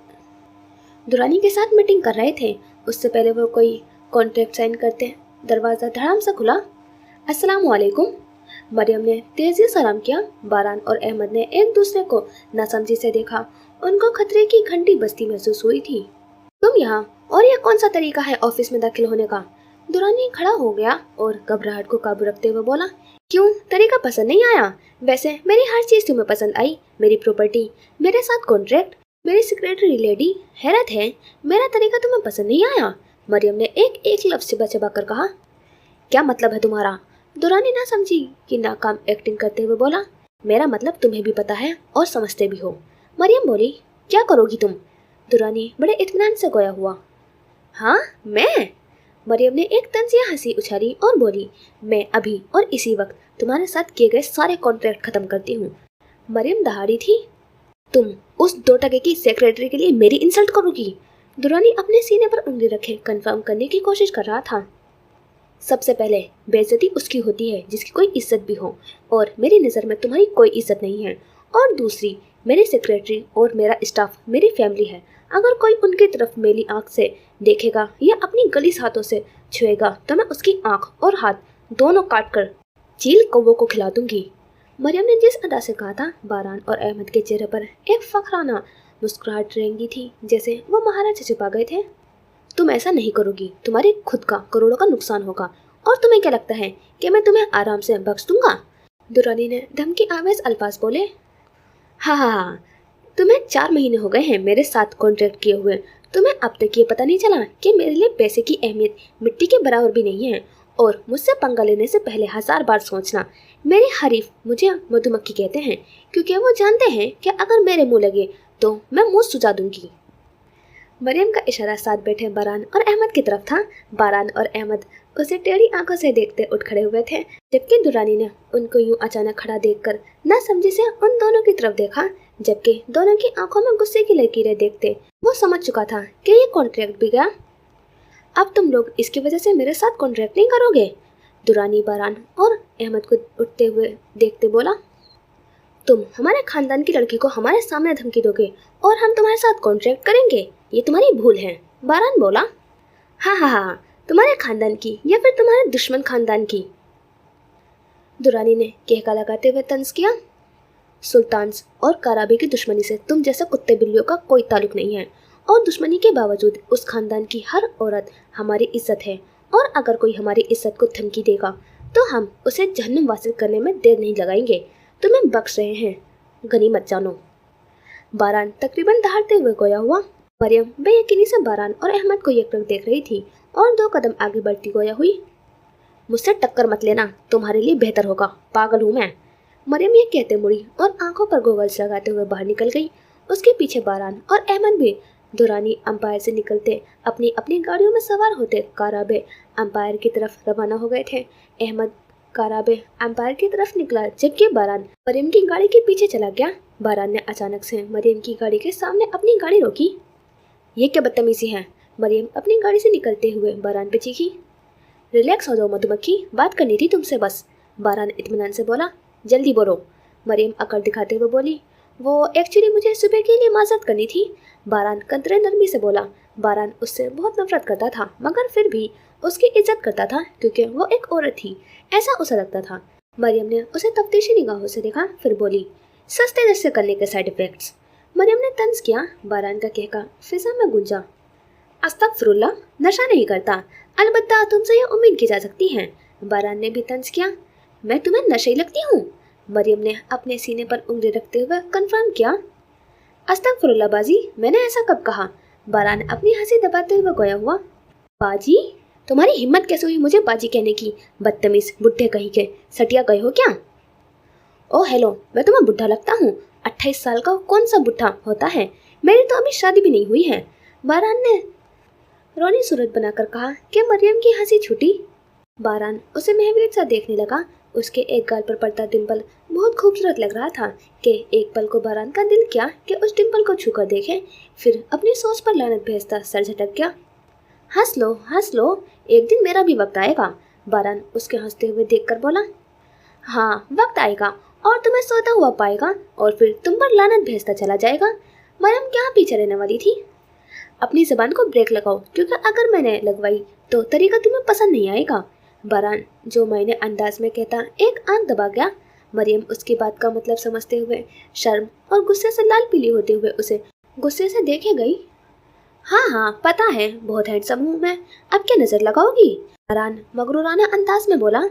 दुरानी के साथ मीटिंग कर रहे थे। उससे पहले वो कोई कॉन्ट्रैक्ट साइन करते दरवाज़ा धड़ाम से खुला। अस्सलाम वालेकुम। मरियम ने तेजी सलाम किया। बारान और अहमद ने एक दूसरे को नासमझी से देखा। उनको खतरे की घंटी बजती महसूस हुई थी। तुम यहाँ, और यह कौन सा तरीका है ऑफिस में दाखिल होने का? दुरानी खड़ा हो गया और घबराहट को काबू रखते हुए बोला। क्यों, तरीका पसंद नहीं आया? वैसे मेरी हर चीज़ तुम्हें पसंद आई। मेरी प्रॉपर्टी, मेरे साथ कॉन्ट्रैक्ट, मेरी सेक्रेटरी लेडी। हैरत है, मेरा तरीका तुम्हें पसंद नहीं आया? मरियम ने एक एक लफ्ज़ चिबा चिबा कर कहा। क्या मतलब है तुम्हारा? दुरानी ना समझी कि नाकाम एक्टिंग करते हुए बोला। मेरा मतलब तुम्हें भी पता है और समझते भी हो। मरियम बोली। क्या करोगी तुम? दुरानी बड़े इत्मीनान से गोया हुआ। हाँ मैं? मरियम ने एक तंजिया हंसी उछाली और बोली। मैं अभी और इसी वक्त तुम्हारे साथ किए गए सारे कॉन्ट्रैक्ट खत्म करती हूँ। मरियम दहाड़ी थी। तुम उस 2 टके की सेक्रेटरी के लिए मेरी इंसल्ट करोगी? दुरानी अपने सीने पर उंगली रखे कंफर्म करने की कोशिश कर रहा था। सबसे पहले बेइज्जती उसकी होती है जिसकी कोई इज्जत भी हो, और मेरी नज़र में तुम्हारी कोई इज्जत नहीं है। और दूसरी, मेरी सेक्रेटरी और मेरा स्टाफ मेरी फैमिली है। अगर कोई उनकी तरफ मेली आंख से देखेगा या अपनी गलीस हाथों से छुएगा तो मैं उसकी आंख और हाथ दोनों काट कर चील कौवों को खिला दूंगी। मरियम ने जिस अदा से कहा था, बारान और अहमद के चेहरे पर एक फखराना मुस्कुराहट रेंगी थी, जैसे वो महाराज छिपा गए थे। तुम ऐसा नहीं करोगी, तुम्हारे खुद का करोड़ों का नुकसान होगा। और तुम्हें क्या लगता है कि मैं तुम्हें आराम से बख्श दूंगा। दुरानी ने धमकी आवेश अल्फाज बोले। हाँ हाँ हाँ, तुम्हें 4 महीने हो गए हैं मेरे साथ कॉन्ट्रैक्ट किए हुए। तुम्हें अब तक ये पता नहीं चला कि मेरे लिए पैसे की अहमियत मिट्टी के बराबर भी नहीं है। और मुझसे पंगा लेने से पहले 1000 बार सोचना। मेरे हरीफ मुझे मधुमक्खी कहते हैं क्योंकि वो जानते हैं कि अगर मेरे मुंह लगे तो मैं मुंह सुझा दूंगी। मरियम का इशारा साथ बैठे बारान और अहमद की तरफ था। बारान और अहमद उसे टेढ़ी आंखों से देखते उठ खड़े हुए थे, जबकि दुरानी ने उनको यूं अचानक खड़ा देखकर न समझी से उन दोनों की तरफ देखा, जबकि दोनों की आंखों में गुस्से की लकीरें देखते वो समझ चुका था कि ये कॉन्ट्रैक्ट भी गया। अब तुम लोग इसकी वजह से मेरे साथ कॉन्ट्रैक्ट नहीं करोगे? दुरानी बारान और अहमद को उठते हुए देखते बोला। तुम हमारे खानदान की लड़की को हमारे सामने धमकी दोगे और हम तुम्हारे साथ कॉन्ट्रैक्ट करेंगे? ये तुम्हारी भूल है, बारान बोला। हाँ हाँ हाँ, तुम्हारे खानदान की या फिर तुम्हारे दुश्मन खानदान की? दुरानी ने कहका लगाते हुए तंज किया। सुल्तान्स और काराबे की दुश्मनी से तुम जैसे कुत्ते बिल्लियों का कोई ताल्लुक नहीं है, और दुश्मनी के बावजूद उस खानदान की हर औरत हमारी इज्जत है, और अगर कोई हमारी इज्जत को धमकी देगा तो हम उसे जहन्नुम वासिल करने में देर नहीं लगाएंगे। तुम्हें बख्श रहे हैं, गनीमत जानो। बारान तकरीबन दहाड़ते हुए गोया हुआ। मरियम बेयकीनी से बारान और अहमद को एकटक देख रही थी और 2 कदम आगे बढ़ती गोया हुई। मुझसे टक्कर मत लेना, तुम्हारे लिए बेहतर होगा, पागल हूँ मैं। मरियम ये कहते मुड़ी और आंखों पर गोगल्स लगाते हुए बाहर निकल गई। उसके पीछे बारान और अहमद भी दुरानी अंपायर से निकलते अपनी अपनी गाड़ियों में सवार होते काराबे अंपायर की तरफ रवाना हो गए थे। अहमद काराबे अंपायर की तरफ निकला, जबकि बारान मरियम की गाड़ी के पीछे चला गया। बारान ने अचानक से मरियम की गाड़ी के सामने अपनी गाड़ी रोकी। ये क्या बदतमीजी है? मरियम अपनी गाड़ी से निकलते हुए बारान पे चीखी। रिलैक्स हो जाओ मधुमक्खी, बात करनी थी तुमसे बस, बारान इत्मीनान से बोला। जल्दी बोलो, मरियम अकड़ दिखाते हुए बोली। वो एक्चुअली मुझे सुबह के लिए माजरत करनी थी, बारान कतरे नरमी से बोला। बारान उससे बहुत नफरत करता था, मगर फिर भी उसकी इज्जत करता था क्योंकि वो एक औरत थी, ऐसा उसे लगता था। मरियम ने उसे तफ्तीशी निगाहों से देखा, फिर बोली, सस्ते नशे करने के साइड इफेक्ट्स। मरियम ने तंज किया। बारान का कहका फिजा में गूंजा। अस्तगफिरुल्लाह, नशा नहीं करता, अलबत्ता तुमसे ये उम्मीद की जा सकती है। बारान ने भी तंज किया। मैं तुम्हें नशे लगती हूँ? मरियम ने अपने सीने पर उंगली रखते हुए कंफर्म किया। अस्तगफिरुल्लाह बाजी, मैंने ऐसा कब कहा? बारान अपनी हंसी दबाते हुए गोया हुआ। बाजी? तुम्हारी हिम्मत कैसे हुई मुझे बाजी कहने की? बदतमीज बुढ़े कहीं के, सटिया गए हो क्या? ओ हेलो, मैं तुम्हें बुढ़ा लगता हूँ? 28 साल का कौन सा बुढ़ा होता है? मेरी तो अभी शादी भी नहीं हुई है। बारान ने रोनी सूरत बनाकर कहा कि मरियम की हंसी छूटी। बारान उसे महवीर सा देखने लगा। उसके एक गाल पर पड़ता डिम्पल बहुत खूबसूरत लग रहा था कि एक पल को बारान का दिल किया कि उस डिम्पल को छूकर देखे, फिर अपनी सोच पर लानत भेजता सर झटक गया। हंस लो, एक दिन मेरा भी वक्त आएगा, बारान उसके हंसते हुए देखकर बोला। हाँ, वक्त आएगा और तुम्हें सोता हुआ पाएगा और फिर तुम पर लानत भेजता चला जाएगा। मरियम क्या पीछे रहने वाली थी? अपनी ज़बान को ब्रेक लगाओ, क्योंकि अगर मैंने लगवाई तो तरीका तुम्हें पसंद नहीं आएगा। बारान जो मैंने अंदाज में कहता एक आंख दबा गया। मरियम उसकी बात का मतलब समझते हुए शर्म और गुस्से से लाल पीली होते हुए उसे गुस्से से देखे गई। हाँ, पता है, बहुत हैंडसम हूँ मैं, अब क्या नजर लगाओगी? बारान मगरूराना अंदाज में बोला।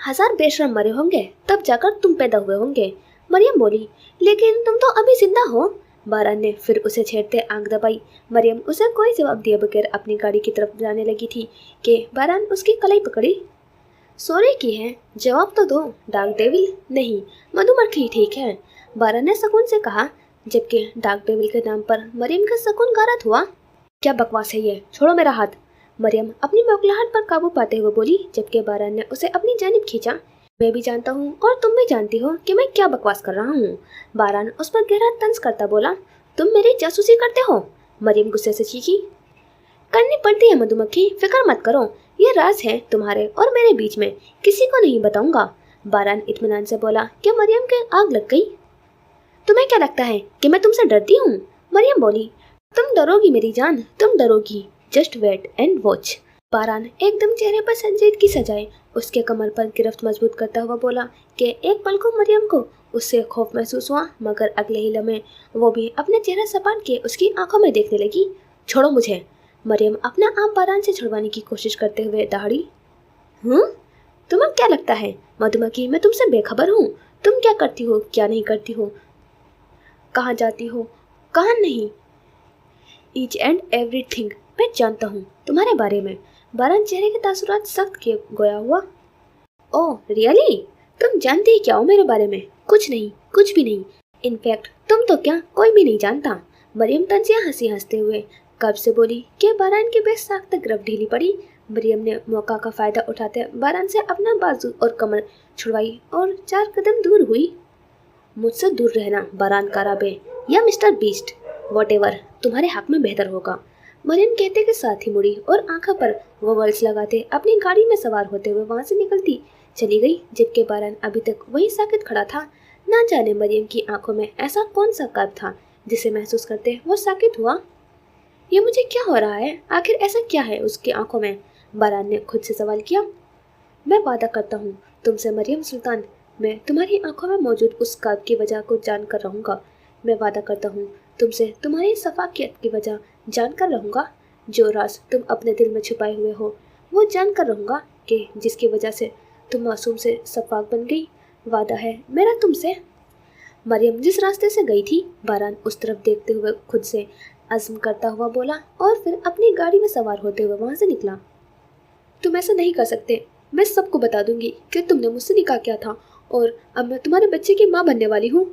1000 बेशरम मरे होंगे तब जाकर तुम पैदा हुए होंगे, मरियम बोली। लेकिन तुम तो अभी जिंदा हो। बारान ने फिर उसे छेड़ते आंख दबाई। मरियम उसे कोई जवाब दिए बगैर अपनी गाड़ी की तरफ जाने लगी थी कि बारान उसकी कलाई पकड़ी। सोरे की है, जवाब तो दो, डार्क डेविल नहीं, मधुमक्खी ठीक है, बारान ने सुकून से कहा, जबकि डार्क डेविल के नाम पर मरियम का सुकून गारत हुआ। क्या बकवास है ये, छोड़ो मेरा हाथ, मरियम अपनी बौखलाहट पर काबू पाते हुए बोली, जबकि बारान ने उसे अपनी जानिब खींचा। मैं भी जानता हूँ और तुम भी जानती हो कि मैं क्या बकवास कर रहा हूँ। बारान उस पर गहरा तंज करता बोला। तुम मेरी जासूसी करते हो? मरियम गुस्से से चीखी। करनी पड़ती है मधुमक्खी, फिक्र मत करो, ये राज है तुम्हारे और मेरे बीच में, किसी को नहीं बताऊंगा। बारान इत्मीनान से बोला कि मरियम के आग लग गई। तुम्हें क्या लगता है कि मैं तुमसे डरती हूँ? मरियम बोली। तुम डरोगी मेरी जान, तुम डरोगी, जस्ट वेट एंड वॉच। बारान एकदम चेहरे पर संजीदगी सजाए उसके कमर पर गिरफ्त मजबूत करता हुआ बोला कि एक पल को मरियम को उससे खौफ महसूस हुआ, मगर अगले ही लम्हे वो भी अपने चेहरा सपाट के उसकी आंखों में देखने लगी। छोड़ो मुझे, मरियम अपना आप बारान से छुड़वाने की कोशिश करते हुए दहाड़ी। तुम्हें क्या लगता है मधुमक्खी मैं तुमसे बेखबर हूँ? तुम क्या करती हो क्या नहीं करती हो, कहाँ जाती हो कहाँ नहीं, ईच एंड एवरीथिंग मैं जानता हूँ तुम्हारे बारे में। बारन चेहरे के तासुरात सख्त किए गोया हुआ। ओह रियली, तुम जानती ही क्या हो मेरे बारे में? कुछ नहीं, कुछ भी नहीं। इनफैक्ट तुम तो क्या कोई भी नहीं जानता। मरियम तंजिया हंसी हंसते हुए कब से बोली कि बारान की बेसाख्त ग्रफ ढीली पड़ी। मरियम ने मौका का फायदा उठाते बारान से अपना बाजू और कमर छुड़वाई और 4 कदम दूर हुई। मुझसे दूर रहना बारान काराबे या मिस्टर बीस्ट, वॉटेवर तुम्हारे हक में बेहतर होगा। मरियम कहते के साथ ही मुड़ी और आंखों पर वो वर्ल्स लगाते अपनी गाड़ी में सवार होते हुए वहां से निकलती चली गई, जबकि बारान अभी तक वही साकित खड़ा था। ना जाने मरियम की आंखों में ऐसा कौन सा कर्व था जिसे महसूस करते वो साकित हुआ। ये मुझे क्या हो रहा है, आखिर ऐसा क्या है उसकी आंखों में? बारान ने खुद से सवाल किया। मैं वादा करता हूँ तुमसे मरियम सुल्तान, मैं तुम्हारी आंखों में मौजूद उस कर्व की वजह को जान कर रहूँगा। मैं वादा करता हूँ तुमसे तुम्हारी सफाकियत की वजह जान कर रहूँगा। जो राज तुम अपने दिल में छुपाए हुए हो वो जान कर रहूँगा कि जिसकी वजह से तुम मासूम से सफाक बन गई। वादा है मेरा तुमसे। मरियम जिस रास्ते से गई थी बारान उस तरफ देखते हुए खुद से अज़्म करता हुआ बोला और फिर अपनी गाड़ी में सवार होते हुए वहाँ से निकला। तुम ऐसा नहीं कर सकते, मैं सबको बता दूंगी कि तुमने मुझसे निकाह किया था और अब मैं तुम्हारे बच्चे की माँ बनने वाली हूँ।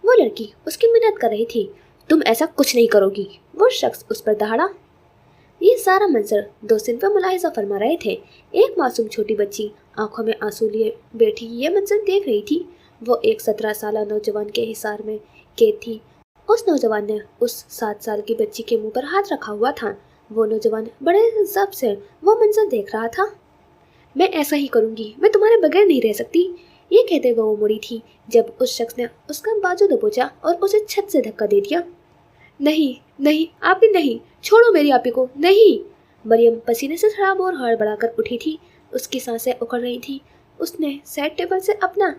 वो लड़की उसकी मिन्नत कर रही थी। तुम ऐसा कुछ नहीं करोगी, वो शख्स उस पर दहाड़ा। ये सारा मंजर दो सिन पर मुलाहिजा फरमा रहे थे। एक मासूम छोटी बच्ची आंखों में आंसू लिए बैठी ये मंजर देख रही थी। वो एक 17 साल नौजवान के हिसार में कैद थी। उस नौजवान ने उस 7 साल की बच्ची के मुंह पर हाथ रखा हुआ था। वो नौजवान बड़े ज़ब्त से वो मंजर देख रहा था। मैं ऐसा ही करूंगी, मैं तुम्हारे बगैर नहीं रह सकती। ये कहते हुए वो मुड़ी थी जब उस शख्स ने उसका बाजू दबोचा और उसे छत से धक्का दे दिया। नहीं नहीं आप भी नहीं, छोड़ो मेरी आपी को, नहीं। मरियम पसीने से खराब और हड़बड़ाकर उठी थी। उसकी सांसें उखड़ रही थी। उसने साइड टेबल से अपना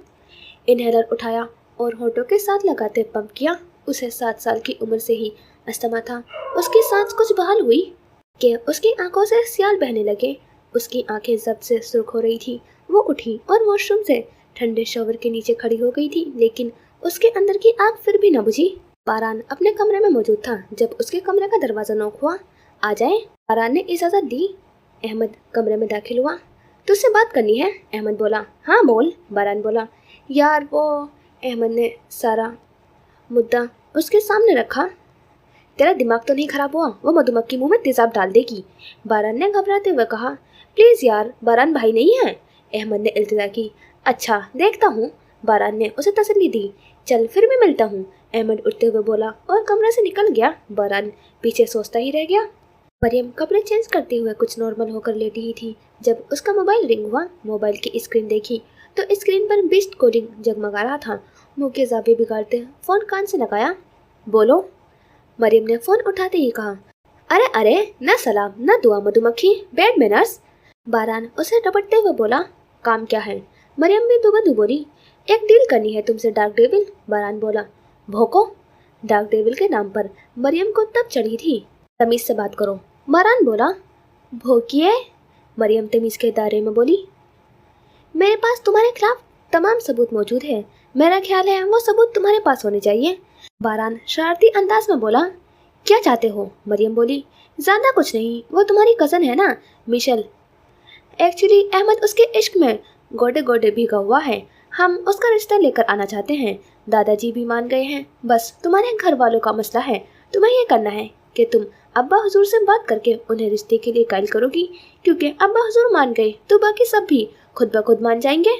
इनहेलर उठाया और होठों के साथ लगाते पंप किया। उसे 7 साल की उम्र से ही अस्थमा था। उसकी सांस कुछ बहाल हुई कि उसकी आंखों से सियाल बहने लगे। उसकी आंखें जब्त से सुर्ख हो रही थी। वो उठी और वॉशरूम से ठंडे शॉवर के नीचे खड़ी हो गई थी, लेकिन उसके अंदर की आग फिर भी न बुझी। बारान अपने कमरे में मौजूद था जब उसके कमरे का दरवाजा नॉक हुआ। आ जाए, बारान ने इजाज़त दी। अहमद कमरे में दाखिल हुआ। तुझसे बात करनी है, अहमद बोला। हाँ बोल, बारान बोला। यार वो, अहमद ने सारा मुद्दा उसके सामने रखा। तेरा दिमाग तो नहीं खराब हुआ? वो मधुमक्खी मुंह में तेजाब डाल देगी, बारान ने घबराते हुए कहा। प्लीज़ यार, बारान भाई नहीं है, अहमद ने इल्तिजा की। अच्छा देखता हूँ, बारान ने उसे तसल्ली दी। चल फिर मैं मिलता हूँ, अहमद उठते हुए बोला और कमरे से निकल गया। बारान पीछे सोचता ही रह गया। मरियम कपड़े चेंज करते हुए कुछ नॉर्मल होकर लेटी ही थी जब उसका मोबाइल रिंग हुआ। मोबाइल की स्क्रीन देखी तो स्क्रीन पर बिस्ट कॉलिंग जगमगा रहा था। मुंह के जाबे बिगाड़ते फोन कान से लगाया। बोलो, मरियम ने फोन उठाते ही कहा। अरे अरे, न सलाम न दुआ मधुमक्खी, बैड मैनर्स, बारान उसे रपटते हुए बोला। काम क्या है? मरियम भी दुबदू बोली। एक डील करनी है तुमसे डार्क डेविल, बारान बोला। भोको, डार्क डेविल के नाम पर मरियम को तब चढ़ी थी। तमीज से बात करो, बारान बोला। भोकिए, मरियम तमीज के दायरे में बोली। मेरे पास तुम्हारे खिलाफ तमाम सबूत मौजूद है। मेरा ख्याल है वो सबूत तुम्हारे पास होने चाहिए, बारान शरारती अंदाज में बोला। क्या चाहते हो? मरियम बोली। ज़्यादा कुछ नहीं, वो तुम्हारी कज़न है ना, मिशेल। एक्चुअली अहमद उसके इश्क में गोडे गोडे भीगा हुआ है। हम उसका रिश्ता लेकर आना चाहते हैं। दादाजी भी मान गए हैं। बस तुम्हारे घर वालों का मसला है। तुम्हें ये करना है कि तुम अब्बा हुजूर से बात करके उन्हें रिश्ते के लिए कायल करोगी, क्योंकि अब्बा हुजूर मान गए तो बाकी सब भी खुद ब खुद मान जाएंगे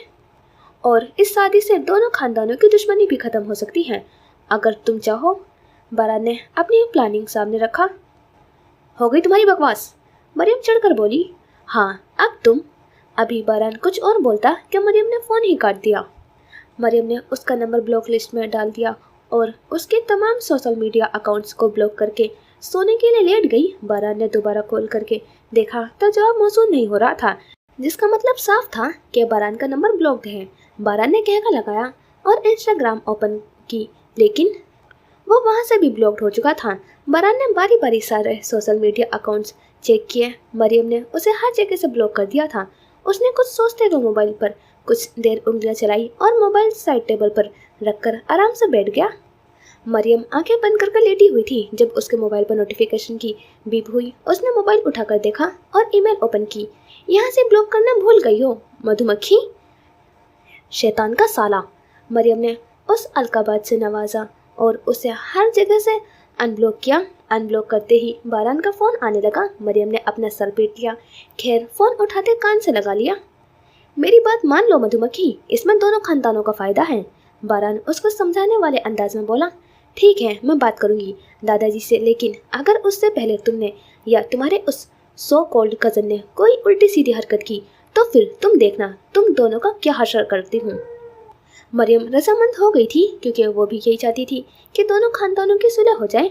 और इस शादी से दोनों खानदानों की दुश्मनी भी खत्म हो सकती है, अगर तुम चाहो। बारान ने अपनी प्लानिंग सामने रखा। हो गई तुम्हारी बकवास, मरियम चढ़कर बोली। हाँ अब तुम। अभी बारान कुछ और बोलता कि मरियम ने फ़ोन ही काट दिया। मरियम ने उसका नंबर ब्लॉक लिस्ट में डाल दिया और उसके तमाम सोशल मीडिया अकाउंट्स को ब्लॉक करके सोने के लिए लेट गई। बारान ने दोबारा कॉल करके देखा तो जवाब मौसूल नहीं हो रहा था, जिसका मतलब साफ था कि बारान का नंबर ब्लॉक्ड है। बारान ने कहका लगाया और इंस्टाग्राम ओपन की, लेकिन वो वहाँ से भी ब्लॉक्ड हो चुका था। बारान ने बारी बारी सारे सोशल मीडिया अकाउंट्स चेक किए। मरियम ने उसे हर जगह से ब्लॉक कर दिया था उसने कुछ सोचते हुए मोबाइल पर कुछ देर उंगलियां चलाई और मोबाइल साइड टेबल पर रखकर आराम से बैठ गया। मरियम आंखें बंद कर लेटी हुई थी। जब उसके मोबाइल पर नोटिफिकेशन की बीप हुई, उसने मोबाइल उठाकर देखा और ईमेल ओपन की। यहाँ से ब्लॉक करना भूल गई हो मधुमक्खी, शैतान का साला। मरियम ने उस अलकाबाद से नवाजा और उसे हर जगह से अनब्लॉक किया। अनब्लॉक करते ही बारान का फ़ोन आने लगा। मरियम ने अपना सर पीट लिया। खैर, फ़ोन उठाते कान से लगा लिया। मेरी बात मान लो मधुमक्खी, इसमें दोनों खानदानों का फ़ायदा है। बारान उसको समझाने वाले अंदाज में बोला। ठीक है, मैं बात करूंगी दादाजी से, लेकिन अगर उससे पहले तुमने या तुम्हारे उस सो कॉल्ड कज़न ने कोई उल्टी सीधी हरकत की तो फिर तुम देखना तुम दोनों का क्या हशर करती हूँ। मरियम रजामंद हो गई थी क्योंकि वो भी यही चाहती थी कि दोनों खानदानों की सुलह हो जाए।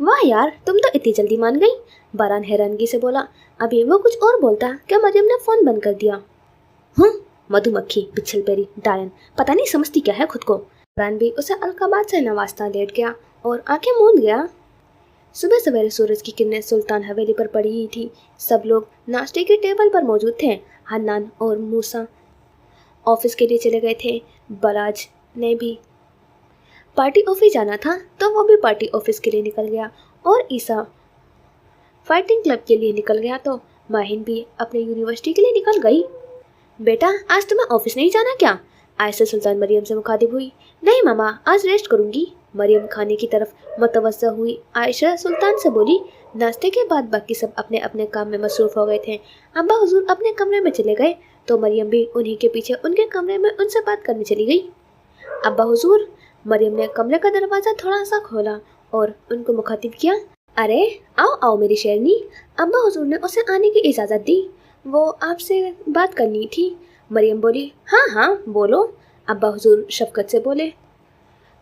वाह यार, तुम तो इतनी जल्दी मान गई, बारान हैरानगी से बोला। अभी वो कुछ और बोलता कि मरियम ने फ़ोन बंद कर दिया। मधुमक्खी, पिछल पेरी डायन, पता नहीं समझती क्या है खुद को। बारान भी उसे अलकाबाद से नवाजता लेट गया और आंखें मूंद गया। सुबह सवेरे सूरज की किरणें सुल्तान हवेली पर पड़ी ही थी। सब लोग नाश्ते की टेबल पर मौजूद थे। हन्नान और मूसा ऑफिस के लिए चले गए थे। बराज ने भी पार्टी ऑफिस जाना था तो वो भी पार्टी ऑफिस के लिए निकल गया और ईसा फाइटिंग क्लब के लिए निकल गया तो माहिन भी अपने यूनिवर्सिटी के लिए निकल गई। बेटा, आज तुम्हें ऑफिस नहीं जाना क्या? आयशा सुल्तान मरियम से मुखातिब हुई। नहीं मामा, आज रेस्ट करूंगी। मरियम खाने की तरफ मुतवज्जा हुई। आयशा सुल्तान से बोली। नाश्ते के बाद बाकी सब अपने अपने काम में मसरूफ हो गए थे। अब्बा हुजूर अपने कमरे में चले गए तो मरियम भी उन्हीं के पीछे उनके कमरे में उनसे बात करने चली गई। अब्बा हुजूर, मरियम ने कमरे का दरवाज़ा थोड़ा सा खोला और उनको मुखातिब किया। अरे आओ आओ मेरी शेरनी। अब्बा हुजूर ने उसे आने की इजाज़त दी। वो आपसे बात करनी थी। मरियम बोली। हाँ हाँ बोलो। अब्बा हुजूर शफकत से बोले।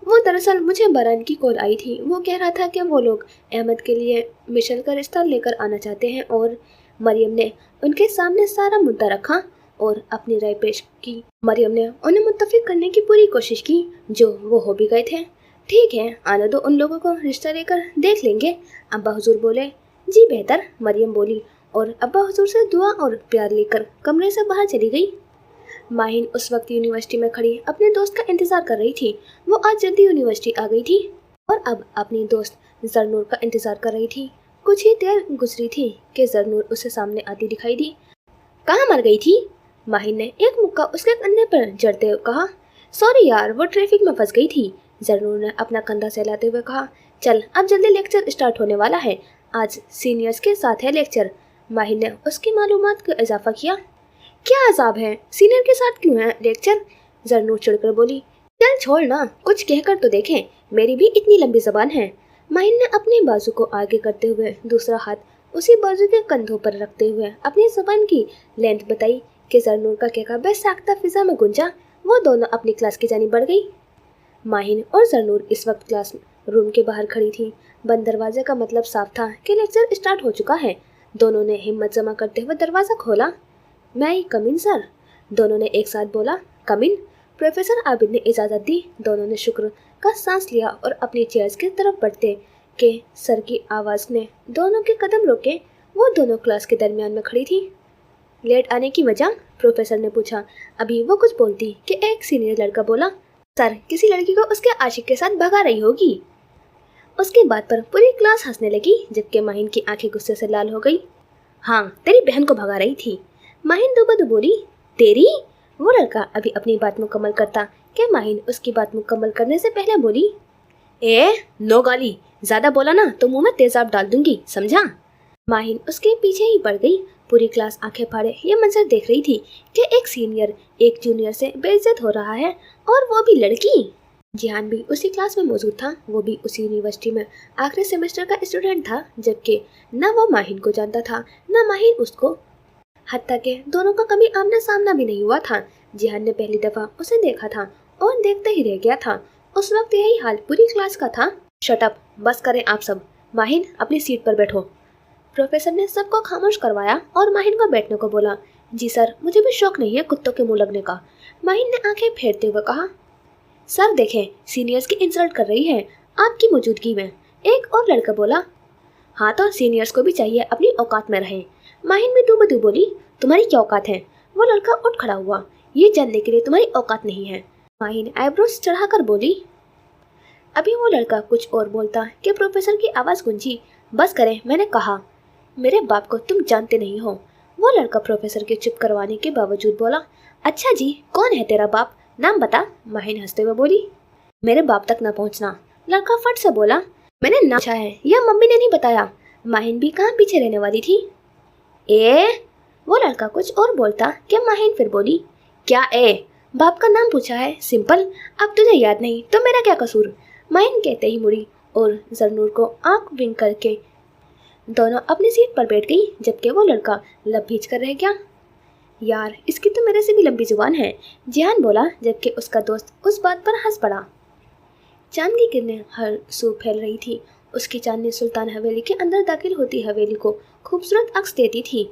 वो दरअसल मुझे बारान की कॉल आई थी। वो कह रहा था कि वो लोग अहमद के लिए मिशेल का रिश्ता लेकर आना चाहते हैं और मरियम ने उनके सामने सारा मुद्दा रखा और अपनी राय पेश की। मरियम ने उन्हें मुत्तफिक करने की पूरी कोशिश की, जो वो हो भी गए थे। ठीक है, आने दो उन लोगों को, रिश्ता लेकर देख लेंगे। अब्बा हुजूर बोले। जी बेहतर, मरियम बोली और अब्बा हुजूर से दुआ और प्यार लेकर कमरे से बाहर चली गई। माहिन उस वक्त यूनिवर्सिटी में खड़ी अपने दोस्त का इंतज़ार कर रही थी। वो आज जल्दी यूनिवर्सिटी आ गई थी और अब अपनी दोस्त जरनूर का इंतज़ार कर रही थी। कुछ ही देर गुजरी थी कि जरनूर उसे सामने आती दिखाई दी। कहाँ मर गई थी? माहिन ने एक मुक्का उसके कंधे पर जड़ते हुए कहा। सॉरी यार, वो ट्रैफिक में फंस गई थी। जरनूर ने अपना कंधा सहलाते हुए कहा। चल अब जल्दी लेक्चर स्टार्ट होने वाला है। आज सीनियर्स के साथ है लेक्चर। माहिन ने उसकी मालूमात को इजाफा किया। क्या अजाब है, सीनियर के साथ क्यों है लेक्चर? जरनूर चिढ़कर बोली। चल छोड़ ना, कुछ कहकर तो देखें, मेरी भी इतनी लंबी जबान है। माहिन ने अपने बाजू को आगे करते हुए दूसरा हाथ उसी बाजू के कंधों पर रखते हुए अपनी जबान की लेंथ बताई कि जरनूर का कहका बेसाख्ता फिजा में गुंजा। वो दोनों अपनी क्लास की जानिब बढ़ गई। माहिन और जरनूर इस वक्त क्लास रूम के बाहर खड़ी थी। बंद दरवाजे का मतलब साफ था कि लेक्चर स्टार्ट हो चुका है। दोनों ने हिम्मत जमा करते हुए दरवाज़ा खोला। मैं कम इन सर, दोनों ने एक साथ बोला। कम इन। प्रोफेसर आबिद ने इजाज़त दी। दोनों ने शुक्र का सांस लिया और अपनी चेयर्स की तरफ बढ़ते कि सर की आवाज़ ने दोनों के कदम रोके। वो दोनों क्लास के दरमियान में खड़ी थी। लेट आने की वजह? प्रोफेसर ने पूछा। अभी वो कुछ बोलती कि एक सीनियर लड़का बोला। सर, किसी लड़की को उसके आशिक के साथ भगा रही होगी। उसकी बात पर पूरी क्लास हंसने लगी, जबकि माहिन की आंखें गुस्से से लाल हो गई। हाँ, तेरी बहन को भगा रही थी। माहिन दुबदु बोली। तेरी? वो लड़का अभी अपनी बात मुकम्मल करता कि माहिन उसकी बात मुकम्मल करने से पहले बोली। नो गाली, ज़्यादा बोला ना तो मुंह में तेजाब डाल दूंगी, समझा? माहिन उसके पीछे ही पड़ गई। पूरी क्लास आंखें फाड़े ये मंजर देख रही थी कि एक सीनियर एक जूनियर से बेइज्जत हो रहा है, और वो भी लड़की। जिहान भी उसी क्लास में मौजूद था। वो भी उसी यूनिवर्सिटी में आखिरी सेमेस्टर का स्टूडेंट था, जबकि न वो माहिन को जानता था न माहिन उसको। हत्ता के दोनों का कभी आमना सामना भी नहीं हुआ था। जिहान ने पहली दफा उसे देखा था और देखते ही रह गया था। उस वक्त यही हाल पूरी क्लास का था। शट अप, बस करें आप सब। माहिन, अपनी सीट पर बैठो। प्रोफेसर ने सबको खामोश करवाया और माहिन को बैठने को बोला। जी सर, मुझे भी शौक नहीं है कुत्तों के मुंह लगने का। माहिन ने आंखें फेरते हुए कहा। सर देखें, सीनियर्स की इंसल्ट कर रही है आपकी मौजूदगी में। एक और लड़का बोला। हाँ तो सीनियर्स को भी चाहिए अपनी औकात में रहें। माहिन भी दुबदु बोली। तुम्हारी क्या औकात है? वो लड़का उठ खड़ा हुआ। ये जानने के लिए तुम्हारी औकात नहीं है, माहिन आईब्रोज चढ़ाकर बोली। अभी वो लड़का कुछ और बोलता कि प्रोफेसर की आवाज़ गूंजी। बस करें, मैंने कहा। मेरे बाप को तुम जानते नहीं हो। वो लड़का प्रोफेसर के चुप करवाने के बावजूद बोला। अच्छा जी, कौन है तेरा बाप, नाम बता, माहिन हंसते हुए बोली। मेरे बाप तक न पहुंचना, लड़का फट से बोला। मैंने नाम पूछा है, यह मम्मी ने नहीं बताया। माहिन भी कहाँ पीछे रहने वाली थी। वो लड़का कुछ और बोलता कि माहिन फिर बोली। क्या बाप का नाम पूछा है, सिंपल। अब तुझे याद नहीं तो मेरा क्या कसूर। माहिन कहते ही मुड़ी और जरनूर को आंख विंक करके दोनों अपनी सीट पर बैठ गई, जबकि वो लड़का लब भींच कर रह गया। यार, इसकी तो मेरे से भी लंबी जुबान है, जिहान बोला, जबकि उसका दोस्त उस बात पर हंस पड़ा। चांद की किरणें हर सू फैल रही थी। उसकी चांदनी सुल्तान हवेली के अंदर दाखिल होती हवेली को खूबसूरत अक्स देती थी।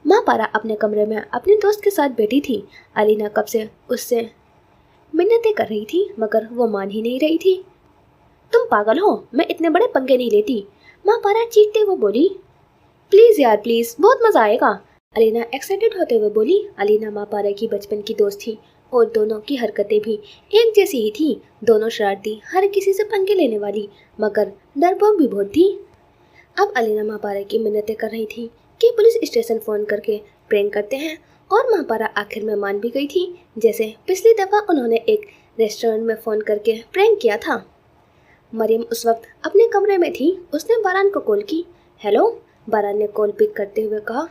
माँ पारा अपने कमरे में अपने दोस्त के साथ बैठी थी। अलीना कब से उससे मिन्नतें कर रही थी, मगर वो मान ही नहीं रही थी। तुम पागल हो, मैं इतने बड़े पंगे नहीं लेती, माँ पारा चीखते हुए बोली। प्लीज़ यार प्लीज़, बहुत मज़ा आएगा, अलीना एक्साइटेड होते हुए बोली। अलीना माँ पारा की बचपन की दोस्त थी और दोनों की हरकतें भी एक जैसी ही थी। दोनों शरारती, हर किसी से पंगे लेने वाली, मगर डरपोक भी बहुत थी। अब अलीना माँ पारा की मिन्नतें कर रही थी कि पुलिस स्टेशन फ़ोन करके प्रैंक करते हैं, और माँ पारा आखिर में मान भी गई थी, जैसे पिछली दफ़ा उन्होंने एक रेस्टोरेंट में फ़ोन करके प्रैंक किया था। मरियम उस वक्त अपने कमरे में थी। उसने बारान को कॉल की। हेलो, बारान ने कॉल पिक करते हुए कहा।